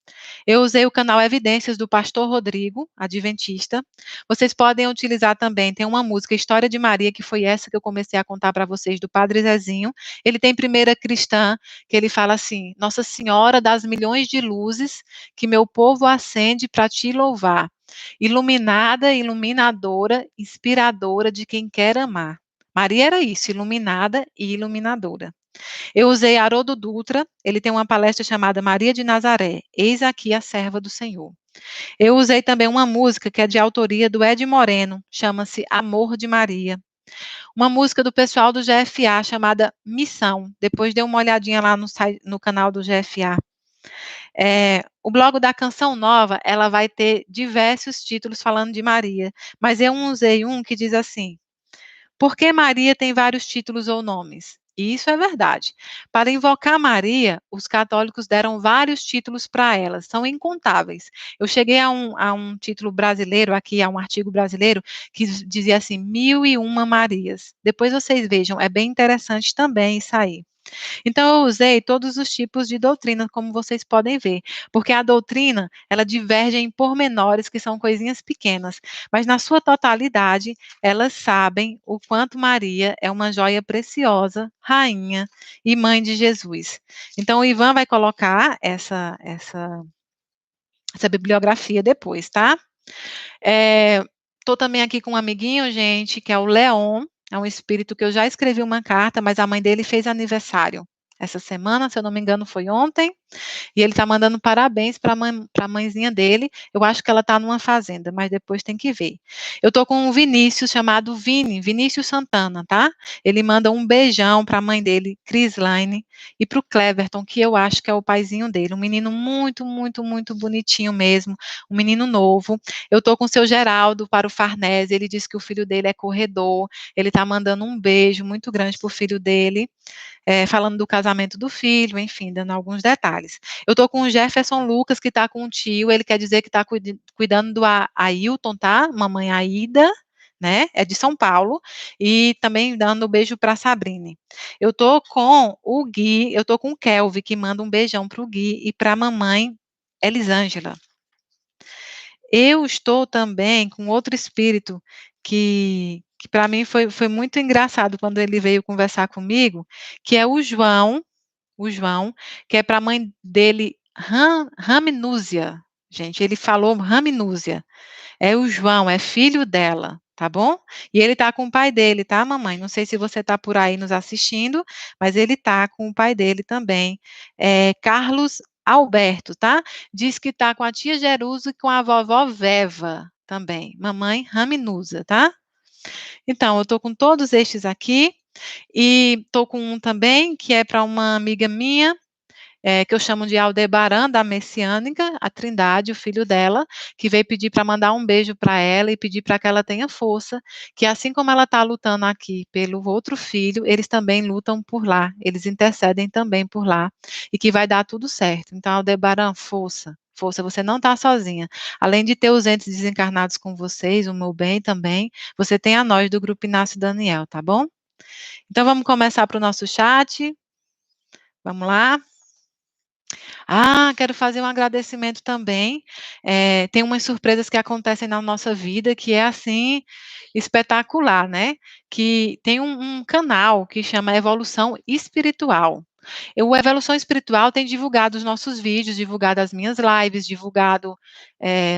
Eu usei o canal Evidências do Pastor Rodrigo, adventista. Vocês podem utilizar também, tem uma música, História de Maria, que foi essa que eu comecei a contar para vocês, do Padre Zezinho. Ele tem Primeira Cristã, que ele fala assim: Nossa Senhora das milhões de luzes, que meu povo acende para te louvar. Iluminada, iluminadora, inspiradora de quem quer amar. Maria era isso, iluminada e iluminadora. Eu usei Haroldo Dutra, ele tem uma palestra chamada Maria de Nazaré, Eis aqui a serva do Senhor. Eu usei também uma música que é de autoria do Ed Moreno, chama-se Amor de Maria. Uma música do pessoal do GFA chamada Missão. Depois dê uma olhadinha lá no canal do GFA. O blog da Canção Nova, ela vai ter diversos títulos falando de Maria, mas eu usei um que diz assim: por que Maria tem vários títulos ou nomes? E isso é verdade. Para invocar Maria, os católicos deram vários títulos para ela, são incontáveis. Eu cheguei a um título brasileiro, aqui a um artigo brasileiro, que dizia assim, 1001 Marias. Depois vocês vejam, é bem interessante também isso aí. Então, eu usei todos os tipos de doutrina, como vocês podem ver, porque a doutrina, ela diverge em pormenores, que são coisinhas pequenas, mas na sua totalidade, elas sabem o quanto Maria é uma joia preciosa, rainha e mãe de Jesus. Então, o Ivan vai colocar essa bibliografia depois, tá? Estou também aqui com um amiguinho, gente, que é o Leon, é um espírito que eu já escrevi uma carta, mas a mãe dele fez aniversário essa semana, se eu não me engano, foi ontem. E ele está mandando parabéns para a mãezinha dele. Eu acho que ela está numa fazenda, mas depois tem que ver. Eu estou com um Vinícius chamado Vinícius Santana, tá? Ele manda um beijão para a mãe dele, Crislaine, e para o Cleverton, que eu acho que é o paizinho dele. Um menino muito, muito, muito bonitinho mesmo, um menino novo. Eu estou com o seu Geraldo para o Farnese, ele disse que o filho dele é corredor, ele está mandando um beijo muito grande para o filho dele, falando do casamento do filho, enfim, dando alguns detalhes. Eu estou com o Jefferson Lucas, que está com o tio, ele quer dizer que está cuidando do Ailton, tá? Mamãe Aida, né? É de São Paulo, e também dando um beijo para a Sabrine. Eu estou com o Gui, eu estou com o Kelvin, que manda um beijão para o Gui e para a mamãe Elisângela. Eu estou também com outro espírito que para mim foi muito engraçado quando ele veio conversar comigo, que é o João, que é para a mãe dele, Raminúzia. Gente, ele falou Raminúzia. É o João, é filho dela, tá bom? E ele tá com o pai dele, tá, mamãe? Não sei se você tá por aí nos assistindo, mas ele tá com o pai dele também. Carlos Alberto, tá? Diz que tá com a tia Jerusa e com a vovó Veva também. Mamãe Raminusa, tá? Então, eu tô com todos estes aqui. E estou com um também, que é para uma amiga minha, que eu chamo de Aldebaran, da Messiânica, a Trindade, o filho dela, que veio pedir para mandar um beijo para ela e pedir para que ela tenha força, que assim como ela está lutando aqui pelo outro filho, eles também lutam por lá, eles intercedem também por lá, e que vai dar tudo certo. Então, Aldebaran, força. Força, você não está sozinha. Além de ter os entes desencarnados com vocês, o meu bem também, você tem a nós do Grupo Inácio Daniel, tá bom? Então, vamos começar para o nosso chat. Vamos lá. Quero fazer um agradecimento também. Tem umas surpresas que acontecem na nossa vida que é assim espetacular, né? Que tem um canal que chama Evolução Espiritual. O Evolução Espiritual tem divulgado os nossos vídeos, divulgado as minhas lives, divulgado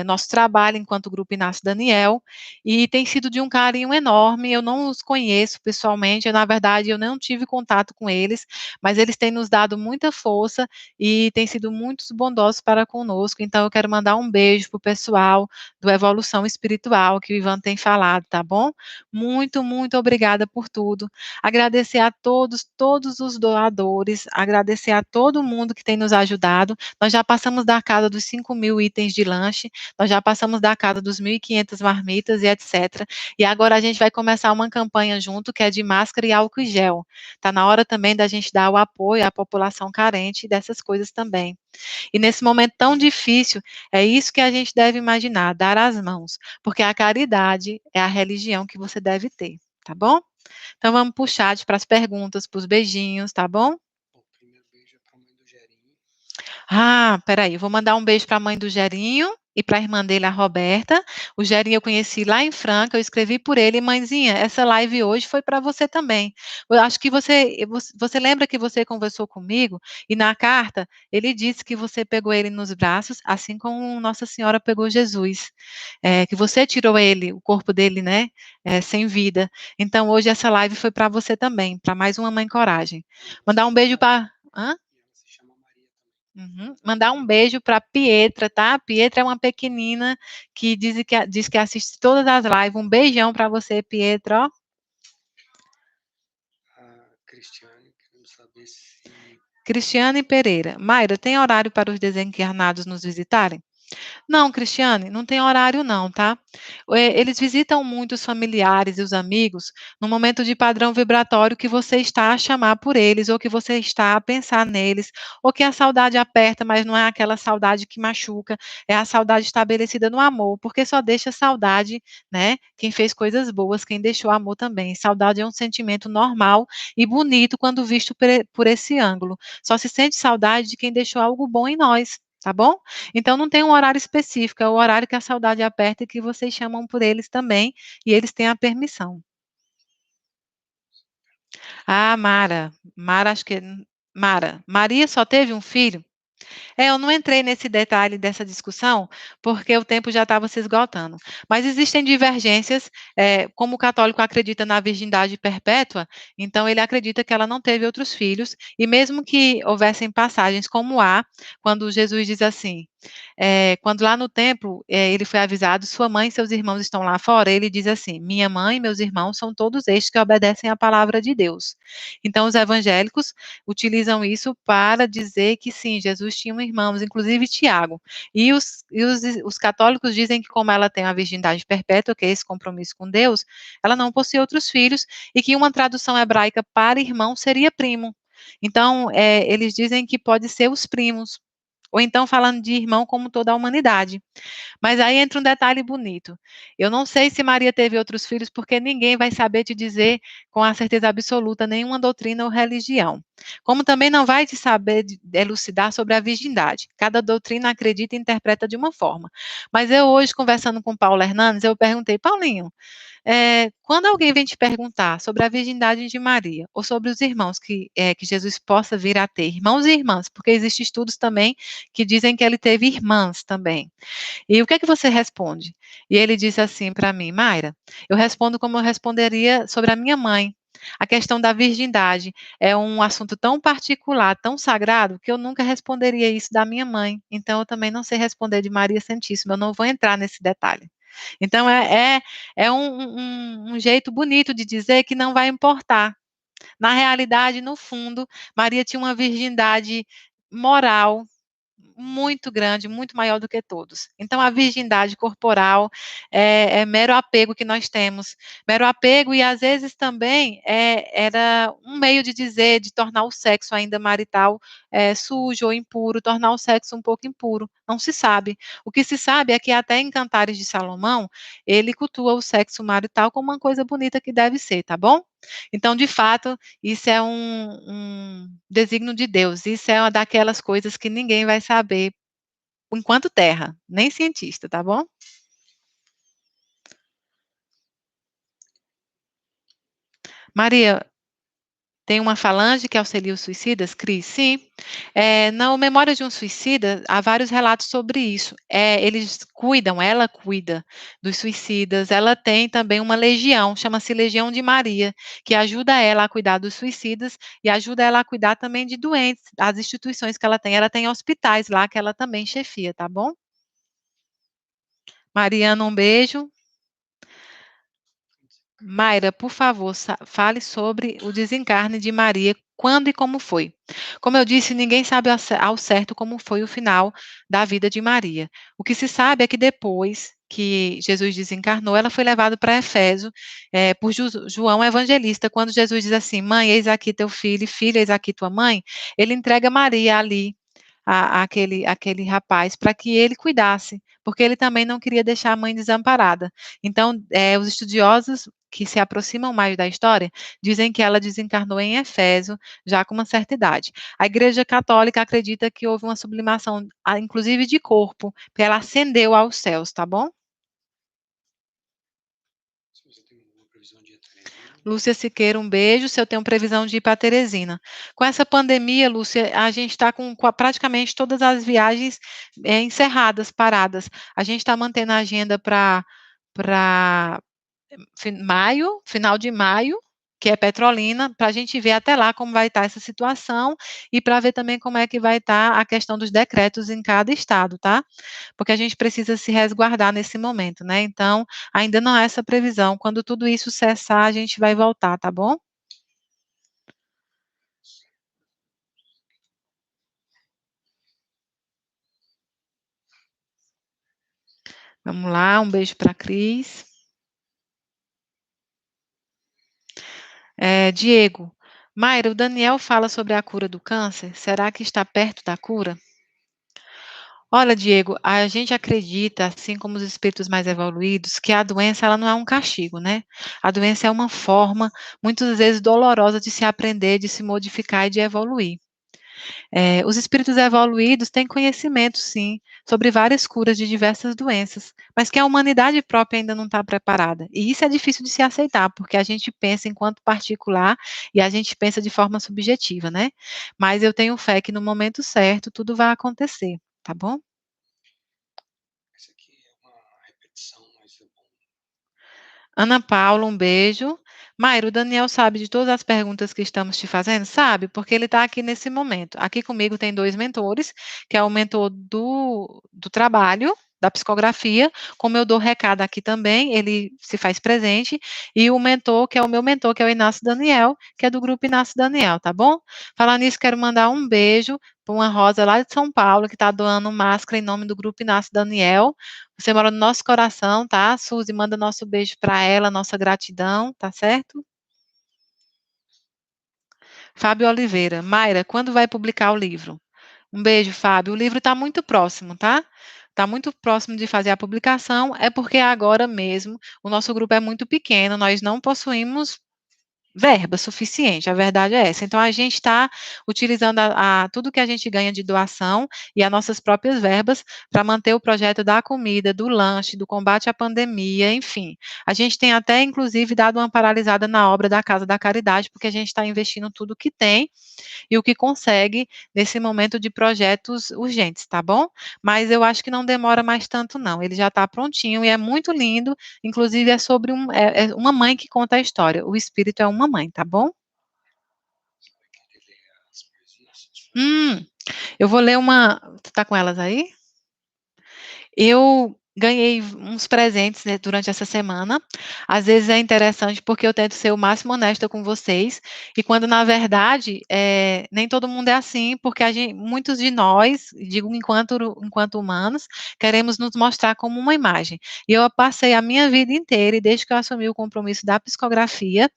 nosso trabalho enquanto Grupo Inácio Daniel, e tem sido de um carinho enorme. Eu não os conheço pessoalmente, na verdade, eu não tive contato com eles, mas eles têm nos dado muita força e têm sido muito bondosos para conosco. Então, eu quero mandar um beijo para o pessoal do Evolução Espiritual, que o Ivan tem falado, tá bom? Muito, muito obrigada por tudo. Agradecer a todos os doadores, antes agradecer a todo mundo que tem nos ajudado. Nós já passamos da casa dos 5.000 itens de lanche, nós já passamos da casa dos 1.500 marmitas e etc. E agora a gente vai começar uma campanha junto, que é de máscara e álcool e gel. Está na hora também da gente dar o apoio à população carente dessas coisas também. E nesse momento tão difícil, é isso que a gente deve imaginar, dar as mãos, porque a caridade é a religião que você deve ter, tá bom? Então vamos para o chat, para as perguntas, para os beijinhos, tá bom? O primeiro beijo é para a mãe do Gerinho. Ah, peraí, vou mandar um beijo para a mãe do Gerinho e para a irmã dele, a Roberta. O Gerinho eu conheci lá em Franca, eu escrevi por ele, mãezinha, essa live hoje foi para você também. Eu acho que você lembra que você conversou comigo e na carta ele disse que você pegou ele nos braços, assim como Nossa Senhora pegou Jesus, que você tirou ele, o corpo dele, né, sem vida. Então hoje essa live foi para você também, para mais uma Mãe Coragem. Mandar um beijo para... Hã? E ela se chama Maria também. Uhum. Mandar um beijo para Pietra, tá? Pietra é uma pequenina que diz que assiste todas as lives. Um beijão para você, Pietra. Ó. A Cristiane, querendo saber se... Cristiane Pereira. Mayra, tem horário para os desencarnados nos visitarem? Não, Cristiane, não tem horário não, tá? Eles visitam muito os familiares e os amigos no momento de padrão vibratório que você está a chamar por eles, ou que você está a pensar neles, ou que a saudade aperta, mas não é aquela saudade que machuca, é a saudade estabelecida no amor, porque só deixa saudade, né? Quem fez coisas boas, quem deixou amor também. Saudade é um sentimento normal e bonito quando visto por esse ângulo. Só se sente saudade de quem deixou algo bom em nós, tá bom? Então não tem um horário específico, é o horário que a saudade aperta e que vocês chamam por eles também, e eles têm a permissão. Ah, Mara, acho que Maria só teve um filho? Eu não entrei nesse detalhe dessa discussão, porque o tempo já estava se esgotando. Mas existem divergências, como o católico acredita na virgindade perpétua, então ele acredita que ela não teve outros filhos, e mesmo que houvessem passagens como há, quando Jesus diz assim, quando lá no templo ele foi avisado, sua mãe e seus irmãos estão lá fora, ele diz assim, minha mãe e meus irmãos são todos estes que obedecem à palavra de Deus. Então os evangélicos utilizam isso para dizer que sim, Jesus tinha irmãos, inclusive Tiago. E os católicos dizem que como ela tem a virgindade perpétua, que é esse compromisso com Deus, ela não possui outros filhos, e que uma tradução hebraica para irmão seria primo. Então, eles dizem que pode ser os primos, ou então falando de irmão como toda a humanidade. Mas aí entra um detalhe bonito. Eu não sei se Maria teve outros filhos, porque ninguém vai saber te dizer com a certeza absoluta nenhuma doutrina ou religião. Como também não vai te saber elucidar sobre a virgindade. Cada doutrina acredita e interpreta de uma forma. Mas eu hoje, conversando com Paulo Hernandes, eu perguntei, Paulinho, quando alguém vem te perguntar sobre a virgindade de Maria, ou sobre os irmãos que Jesus possa vir a ter, irmãos e irmãs, porque existem estudos também que dizem que ele teve irmãs também. E o que é que você responde? E ele disse assim para mim, Mayra, eu respondo como eu responderia sobre a minha mãe. A questão da virgindade é um assunto tão particular, tão sagrado, que eu nunca responderia isso da minha mãe. Então, eu também não sei responder de Maria Santíssima, eu não vou entrar nesse detalhe. Então, é um jeito bonito de dizer que não vai importar. Na realidade, no fundo, Maria tinha uma virgindade moral, muito grande, muito maior do que todos. Então, a virgindade corporal é mero apego que nós temos, mero apego, e às vezes também era um meio de dizer, de tornar o sexo ainda marital sujo ou impuro, tornar o sexo um pouco impuro. Não se sabe. O que se sabe é que até em Cantares de Salomão, ele cultua o sexo marital como uma coisa bonita que deve ser, tá bom? Então, de fato, isso é um desígnio de Deus, isso é uma daquelas coisas que ninguém vai saber enquanto terra, nem cientista, tá bom? Maria, tem uma falange que auxilia os suicidas? Cris, sim. Na Memória de um Suicida, há vários relatos sobre isso. Eles cuidam, ela cuida dos suicidas, ela tem também uma legião, chama-se Legião de Maria, que ajuda ela a cuidar dos suicidas e ajuda ela a cuidar também de doentes, as instituições que ela tem. Ela tem hospitais lá que ela também chefia, tá bom? Mariana, um beijo. Mayra, por favor, fale sobre o desencarne de Maria quando e como foi. Como eu disse, ninguém sabe ao certo como foi o final da vida de Maria. O que se sabe é que depois que Jesus desencarnou, ela foi levada para Éfeso por João Evangelista. Quando Jesus diz assim: mãe, eis aqui teu filho, e filha, eis aqui tua mãe, ele entrega Maria ali aquele rapaz para que ele cuidasse, porque ele também não queria deixar a mãe desamparada. Então, os estudiosos que se aproximam mais da história dizem que ela desencarnou em Éfeso, já com uma certa idade. A Igreja Católica acredita que houve uma sublimação, inclusive de corpo, que ela ascendeu aos céus, tá bom? Se você tem alguma previsão de ir a Teresina? Lúcia Siqueira, um beijo. Se eu tenho previsão de ir para Teresina. Com essa pandemia, Lúcia, a gente está com praticamente todas as viagens encerradas, paradas. A gente está mantendo a agenda para maio, final de maio, que é Petrolina, para a gente ver até lá como vai estar essa situação e para ver também como é que vai estar a questão dos decretos em cada estado, tá? Porque a gente precisa se resguardar nesse momento, né? Então, ainda não há essa previsão. Quando tudo isso cessar, a gente vai voltar, tá bom? Vamos lá, um beijo para a Cris. Diego, Mayra, o Daniel fala sobre a cura do câncer. Será que está perto da cura? Olha, Diego, a gente acredita, assim como os espíritos mais evoluídos, que a doença ela não é um castigo, né? A doença é uma forma, muitas vezes dolorosa, de se aprender, de se modificar e de evoluir. Os espíritos evoluídos têm conhecimento, sim, sobre várias curas de diversas doenças, mas que a humanidade própria ainda não está preparada. E isso é difícil de se aceitar, porque a gente pensa enquanto particular e a gente pensa de forma subjetiva, né? Mas eu tenho fé que no momento certo tudo vai acontecer, tá bom? Essa aqui é uma repetição, mas é bom. Ana Paula, um beijo. Mairo, o Daniel sabe de todas as perguntas que estamos te fazendo? Sabe, porque ele está aqui nesse momento. Aqui comigo tem dois mentores, que é o mentor do trabalho, da psicografia, como eu dou recado aqui também, ele se faz presente, e o mentor, que é o meu mentor, que é o Inácio Daniel, que é do grupo Inácio Daniel, tá bom? Falar nisso, quero mandar um beijo para uma Rosa lá de São Paulo, que está doando máscara em nome do grupo Inácio Daniel. Você mora no nosso coração, tá? Suzy, manda nosso beijo para ela, nossa gratidão, tá certo? Fábio Oliveira. Mayra, quando vai publicar o livro? Um beijo, Fábio. O livro está muito próximo, tá? Está muito próximo de fazer a publicação, é porque agora mesmo o nosso grupo é muito pequeno, nós não possuímos verba suficiente, a verdade é essa. Então, a gente está utilizando tudo que a gente ganha de doação e as nossas próprias verbas para manter o projeto da comida, do lanche, do combate à pandemia, enfim. A gente tem até, inclusive, dado uma paralisada na obra da Casa da Caridade, porque a gente está investindo tudo que tem e o que consegue nesse momento de projetos urgentes, tá bom? Mas eu acho que não demora mais tanto, não. Ele já está prontinho e é muito lindo. Inclusive, é sobre uma mãe que conta a história. O espírito é uma mãe, tá bom? Você vai querer ler as poesias? Hum, eu vou ler uma. Tu tá com elas aí? Eu ganhei uns presentes, né, durante essa semana. Às vezes é interessante porque eu tento ser o máximo honesta com vocês, e quando na verdade nem todo mundo é assim, porque muitos de nós, digo enquanto humanos, queremos nos mostrar como uma imagem. E eu passei a minha vida inteira, e desde que eu assumi o compromisso da psicografia,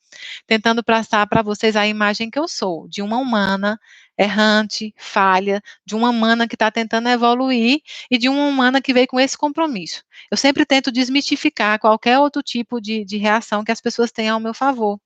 tentando passar para vocês a imagem que eu sou, de uma humana errante, falha, de uma humana que está tentando evoluir e de uma humana que veio com esse compromisso. Eu sempre tento desmistificar qualquer outro tipo de reação que as pessoas tenham ao meu favor.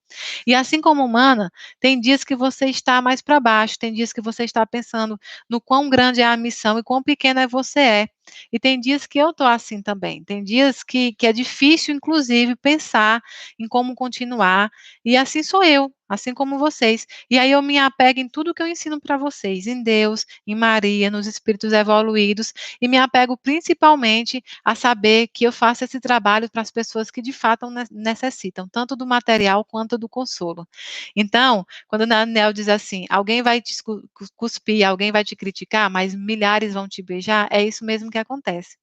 E assim como humana, tem dias que você está mais para baixo, tem dias que você está pensando no quão grande é a missão e quão pequena você é. E tem dias que eu estou assim também. Tem dias que é difícil, inclusive, pensar em como continuar. E assim sou eu, assim como vocês. E aí eu me apego em tudo que eu ensino para vocês, em Deus, em Maria, nos espíritos evoluídos, e me apego principalmente a saber que eu faço esse trabalho para as pessoas que de fato necessitam, tanto do material quanto do consolo. Então, quando o Daniel diz assim, alguém vai te cuspir, alguém vai te criticar, mas milhares vão te beijar, é isso mesmo que acontece.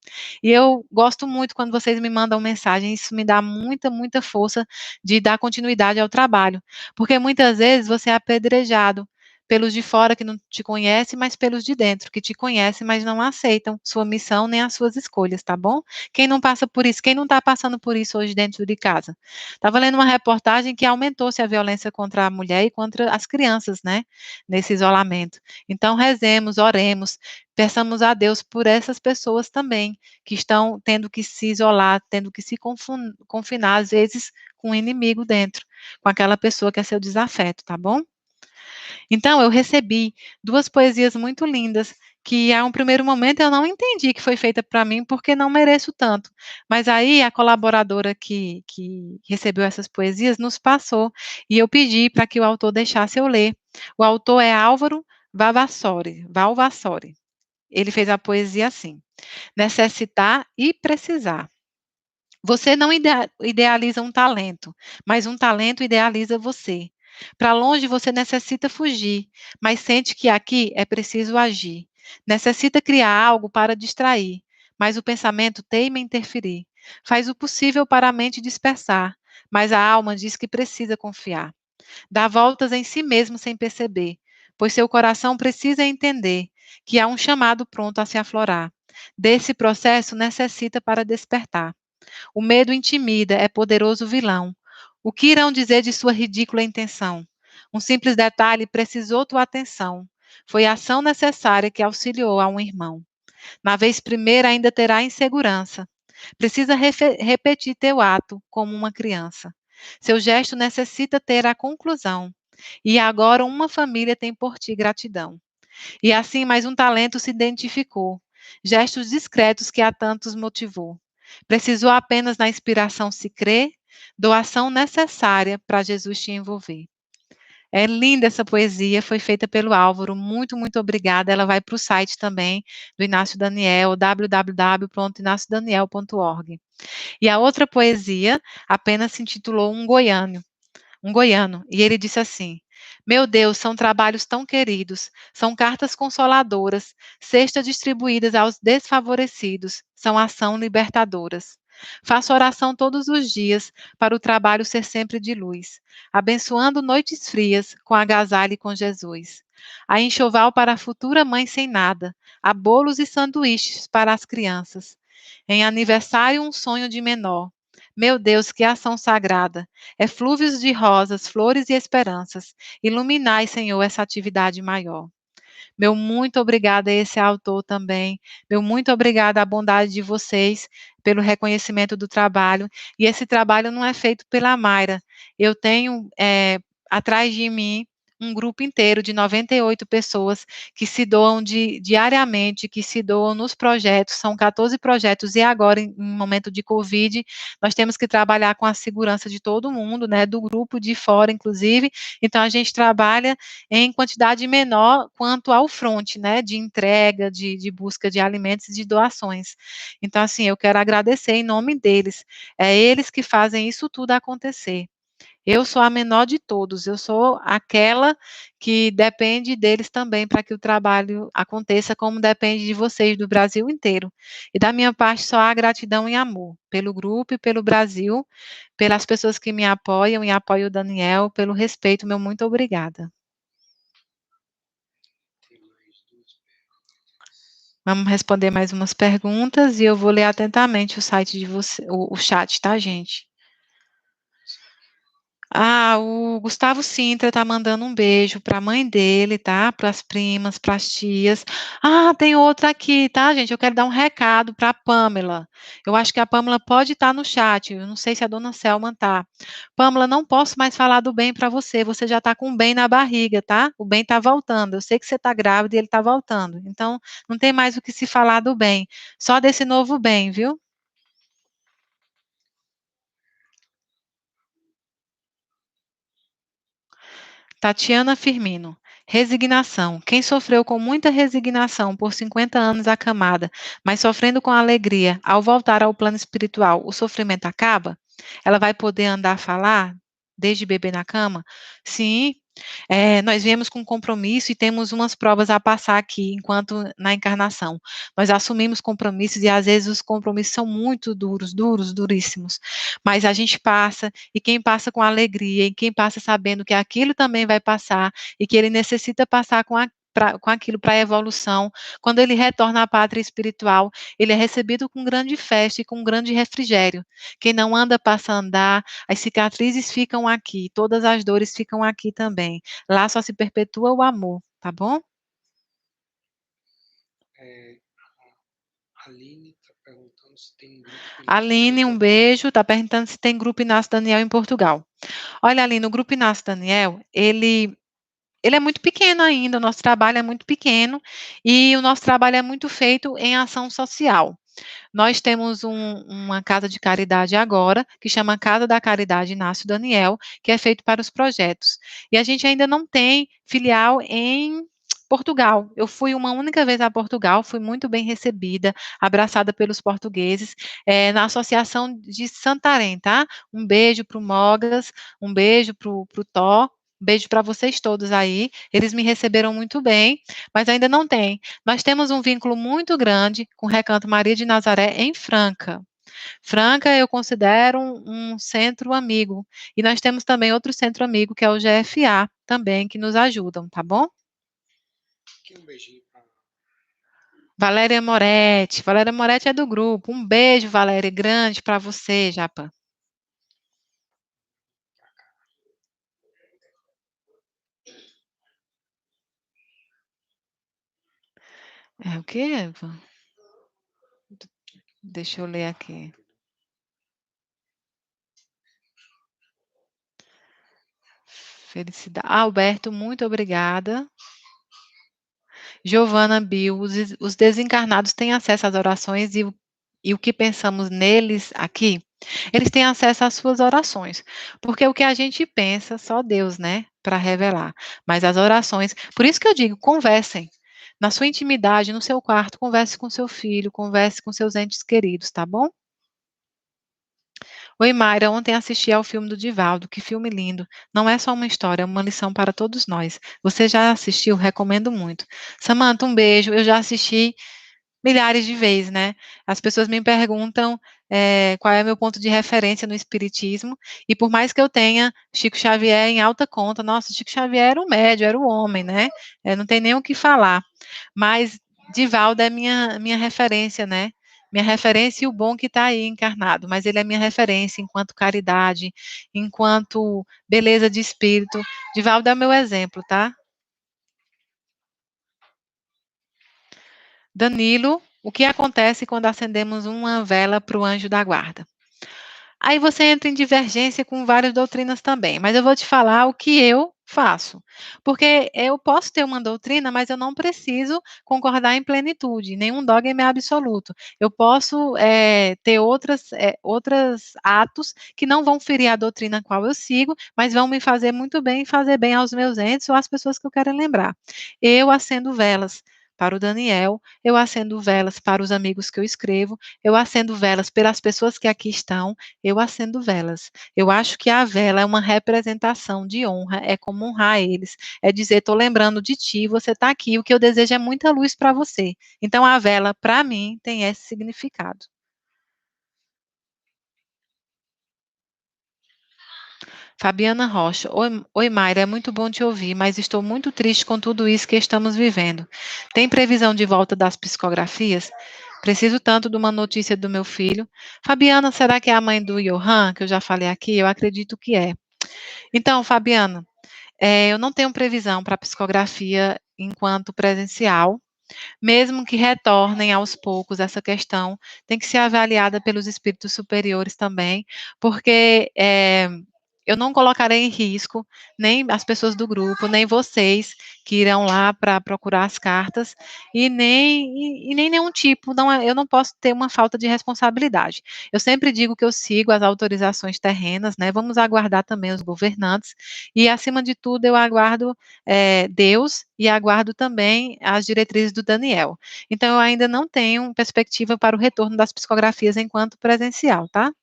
E eu gosto muito quando vocês me mandam mensagem, isso me dá muita, muita força de dar continuidade ao trabalho, porque muitas vezes você é apedrejado, pelos de fora que não te conhecem, mas pelos de dentro, que te conhecem, mas não aceitam sua missão nem as suas escolhas, tá bom? Quem não passa por isso, quem não está passando por isso hoje dentro de casa? Estava lendo uma reportagem que aumentou-se a violência contra a mulher e contra as crianças, né? Nesse isolamento. Então, rezemos, oremos, peçamos a Deus por essas pessoas também, que estão tendo que se isolar, tendo que se confinar, às vezes, com um inimigo dentro, com aquela pessoa que é seu desafeto, tá bom? Então, eu recebi duas poesias muito lindas, que a um primeiro momento eu não entendi que foi feita para mim, porque não mereço tanto. Mas aí a colaboradora que recebeu essas poesias nos passou, e eu pedi para que o autor deixasse eu ler. O autor é Álvaro Valvassori. Ele fez a poesia assim: necessitar e precisar. Você não idealiza um talento, mas um talento idealiza você. Para longe você necessita fugir, mas sente que aqui é preciso agir. Necessita criar algo para distrair, mas o pensamento teima em interferir. Faz o possível para a mente dispersar, mas a alma diz que precisa confiar. Dá voltas em si mesmo sem perceber, pois seu coração precisa entender que há um chamado pronto a se aflorar. Desse processo necessita para despertar. O medo intimida, é poderoso vilão. O que irão dizer de sua ridícula intenção? Um simples detalhe precisou tua atenção. Foi a ação necessária que auxiliou a um irmão. Na vez primeira ainda terá insegurança. Precisa repetir teu ato como uma criança. Seu gesto necessita ter a conclusão. E agora uma família tem por ti gratidão. E assim mais um talento se identificou. Gestos discretos que a tantos motivou. Precisou apenas na inspiração se crer, doação necessária para Jesus te envolver. É linda essa poesia, foi feita pelo Álvaro, muito, muito obrigada. Ela vai para o site também do Inácio Daniel, www.inaciodaniel.org. E a outra poesia apenas se intitulou um goiano, e ele disse assim: meu Deus, são trabalhos tão queridos, são cartas consoladoras, cestas distribuídas aos desfavorecidos, são ação libertadoras. Faço oração todos os dias para o trabalho ser sempre de luz, abençoando noites frias com agasalho e com Jesus. Há enxoval para a futura mãe sem nada, há bolos e sanduíches para as crianças. Em aniversário, um sonho de menor. Meu Deus, que ação sagrada! Eflúvios de rosas, flores e esperanças. Iluminai, Senhor, essa atividade maior. Meu muito obrigada a esse autor também. Meu muito obrigada à bondade de vocês pelo reconhecimento do trabalho. E esse trabalho não é feito pela Mayra. Eu tenho atrás de mim um grupo inteiro de 98 pessoas que se doam diariamente, que se doam nos projetos, são 14 projetos, e agora, em momento de Covid, nós temos que trabalhar com a segurança de todo mundo, né, do grupo de fora, inclusive, então a gente trabalha em quantidade menor quanto ao front, né, de entrega, de busca de alimentos e de doações. Então, assim, eu quero agradecer em nome deles, é eles que fazem isso tudo acontecer. Eu sou a menor de todos, eu sou aquela que depende deles também para que o trabalho aconteça, como depende de vocês do Brasil inteiro. E da minha parte, só há gratidão e amor pelo grupo e pelo Brasil, pelas pessoas que me apoiam e apoiam o Daniel, pelo respeito, meu muito obrigada. Vamos responder mais umas perguntas e eu vou ler atentamente o site de você, o chat, tá, gente? Ah, o Gustavo Sintra tá mandando um beijo para a mãe dele, tá? Para as primas, para as tias. Ah, tem outra aqui, tá, gente? Eu quero dar um recado para a Pamela. Eu acho que a Pamela pode estar no chat. Eu não sei se a dona Selma tá. Pamela, não posso mais falar do bem para você. Você já tá com o bem na barriga, tá? O bem tá voltando. Eu sei que você tá grávida e ele tá voltando. Então, não tem mais o que se falar do bem. Só desse novo bem, viu? Tatiana Firmino. Resignação. Quem sofreu com muita resignação por 50 anos acamada, mas sofrendo com alegria, ao voltar ao plano espiritual, o sofrimento acaba? Ela vai poder andar a falar desde bebê na cama? Sim, Nós viemos com compromisso e temos umas provas a passar aqui, enquanto na encarnação. Nós assumimos compromissos e às vezes os compromissos são muito duros, duros, duríssimos. Mas a gente passa, e quem passa com alegria, e quem passa sabendo que aquilo também vai passar, e que ele necessita passar com aquilo para a evolução, quando ele retorna à pátria espiritual, ele é recebido com grande festa e com grande refrigério. Quem não anda passa a andar, as cicatrizes ficam aqui, todas as dores ficam aqui também. Lá só se perpetua o amor, tá bom? A Aline está perguntando se tem um grupo Aline, um beijo, está perguntando se tem grupo Inácio Daniel em Portugal. Olha, Aline, o grupo Inácio Daniel, ele é muito pequeno ainda, o nosso trabalho é muito pequeno e o nosso trabalho é muito feito em ação social. Nós temos uma casa de caridade agora, que chama Casa da Caridade Inácio Daniel, que é feito para os projetos. E a gente ainda não tem filial em Portugal. Eu fui uma única vez a Portugal, fui muito bem recebida, abraçada pelos portugueses, na Associação de Santarém, tá? Um beijo para o Mogas, um beijo para o Tó, um beijo para vocês todos aí. Eles me receberam muito bem, mas ainda não tem. Nós temos um vínculo muito grande com o Recanto Maria de Nazaré em Franca. Franca eu considero um centro amigo. E nós temos também outro centro amigo, que é o GFA, também, que nos ajudam, tá bom? Aqui um beijinho para Valéria Moretti. Valéria Moretti é do grupo. Um beijo, Valéria, grande para você, Japa. É o quê, Eva? Deixa eu ler aqui. Felicidade. Alberto, muito obrigada. Giovana Bill, os desencarnados têm acesso às orações e o que pensamos neles aqui? Eles têm acesso às suas orações, porque o que a gente pensa, só Deus, né, para revelar. Mas as orações, por isso que eu digo, conversem. Na sua intimidade, no seu quarto, converse com seu filho, converse com seus entes queridos, tá bom? Oi, Mayra, ontem assisti ao filme do Divaldo, que filme lindo. Não é só uma história, é uma lição para todos nós. Você já assistiu? Recomendo muito. Samanta, um beijo. Eu já assisti milhares de vezes, né? As pessoas me perguntam qual é meu ponto de referência no espiritismo, e por mais que eu tenha Chico Xavier em alta conta, nossa, Chico Xavier era o médio, era o homem, né? Não tem nem o que falar. Mas Divaldo é minha referência, né? Minha referência e o bom que está aí encarnado, mas ele é minha referência enquanto caridade, enquanto beleza de espírito. Divaldo é meu exemplo, tá? Danilo, o que acontece quando acendemos uma vela para o anjo da guarda? Aí você entra em divergência com várias doutrinas também, mas eu vou te falar o que eu faço. Porque eu posso ter uma doutrina, mas eu não preciso concordar em plenitude, nenhum dogma é absoluto. Eu posso ter outros atos que não vão ferir a doutrina a qual eu sigo, mas vão me fazer muito bem e fazer bem aos meus entes ou às pessoas que eu quero lembrar. Eu acendo velas para o Daniel, eu acendo velas para os amigos que eu escrevo, eu acendo velas pelas pessoas que aqui estão, eu acendo velas. Eu acho que a vela é uma representação de honra, é como honrar eles, é dizer, estou lembrando de ti, você está aqui, o que eu desejo é muita luz para você. Então, a vela, para mim, tem esse significado. Fabiana Rocha, oi Mayra, é muito bom te ouvir, mas estou muito triste com tudo isso que estamos vivendo. Tem previsão de volta das psicografias? Preciso tanto de uma notícia do meu filho. Fabiana, será que é a mãe do Johan, que eu já falei aqui? Eu acredito que é. Então, Fabiana, eu não tenho previsão para psicografia enquanto presencial, mesmo que retornem aos poucos essa questão, tem que ser avaliada pelos espíritos superiores também, porque eu não colocarei em risco nem as pessoas do grupo, nem vocês que irão lá para procurar as cartas, e nem nenhum tipo, eu não posso ter uma falta de responsabilidade. Eu sempre digo que eu sigo as autorizações terrenas, né? Vamos aguardar também os governantes, e acima de tudo eu aguardo Deus e aguardo também as diretrizes do Daniel. Então eu ainda não tenho perspectiva para o retorno das psicografias enquanto presencial, tá?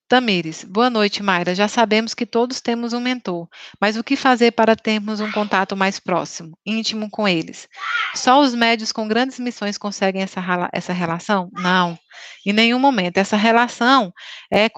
Tamires, boa noite, Mayra. Já sabemos que todos temos um mentor, mas o que fazer para termos um contato mais próximo, íntimo com eles? Só os médios com grandes missões conseguem essa relação? Não, em nenhum momento. Essa relação é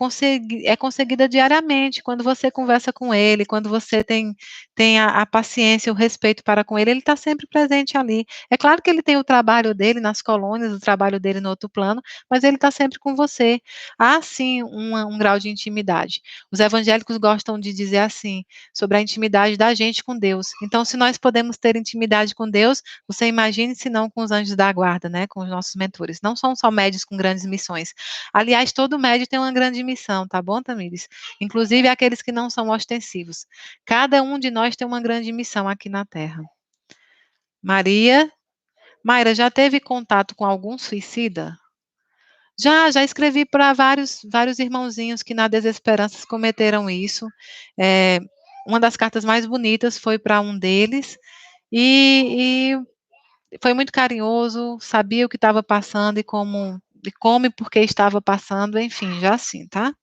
conseguida diariamente, quando você conversa com ele, quando você tem a paciência, o respeito para com ele, ele está sempre presente ali. É claro que ele tem o trabalho dele nas colônias, o trabalho dele no outro plano, mas ele está sempre com você. Há sim um grau de intimidade. Os evangélicos gostam de dizer assim, sobre a intimidade da gente com Deus. Então, se nós podemos ter intimidade com Deus, você imagine se não com os anjos da guarda, né, com os nossos mentores. Não são só médios com grandes missões. Aliás, todo médio tem uma grande missão, tá bom, Tamires? Inclusive aqueles que não são ostensivos. Cada um de nós tem uma grande missão aqui na Terra. Maria, Mayra, já teve contato com algum suicida? Já escrevi para vários irmãozinhos que na desesperança cometeram isso. É, uma das cartas mais bonitas foi para um deles, e foi muito carinhoso, sabia o que estava passando e como e por que estava passando, enfim, já assim, tá?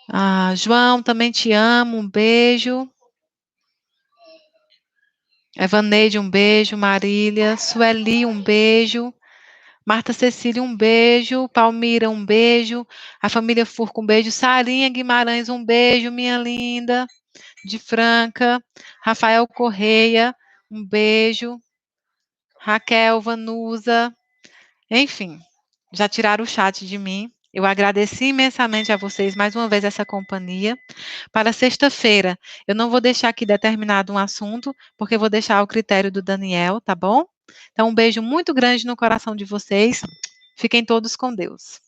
Ah, João, também te amo, um beijo. Evaneide, um beijo. Marília, Sueli, um beijo. Marta Cecília, um beijo. Palmira, um beijo. A família Furco, um beijo. Sarinha Guimarães, um beijo, minha linda. De Franca. Rafael Correia, um beijo. Raquel Vanusa. Enfim, já tiraram o chat de mim. Eu agradeci imensamente a vocês mais uma vez essa companhia. Para sexta-feira, eu não vou deixar aqui determinado um assunto, porque eu vou deixar ao critério do Daniel, tá bom? Então, um beijo muito grande no coração de vocês. Fiquem todos com Deus.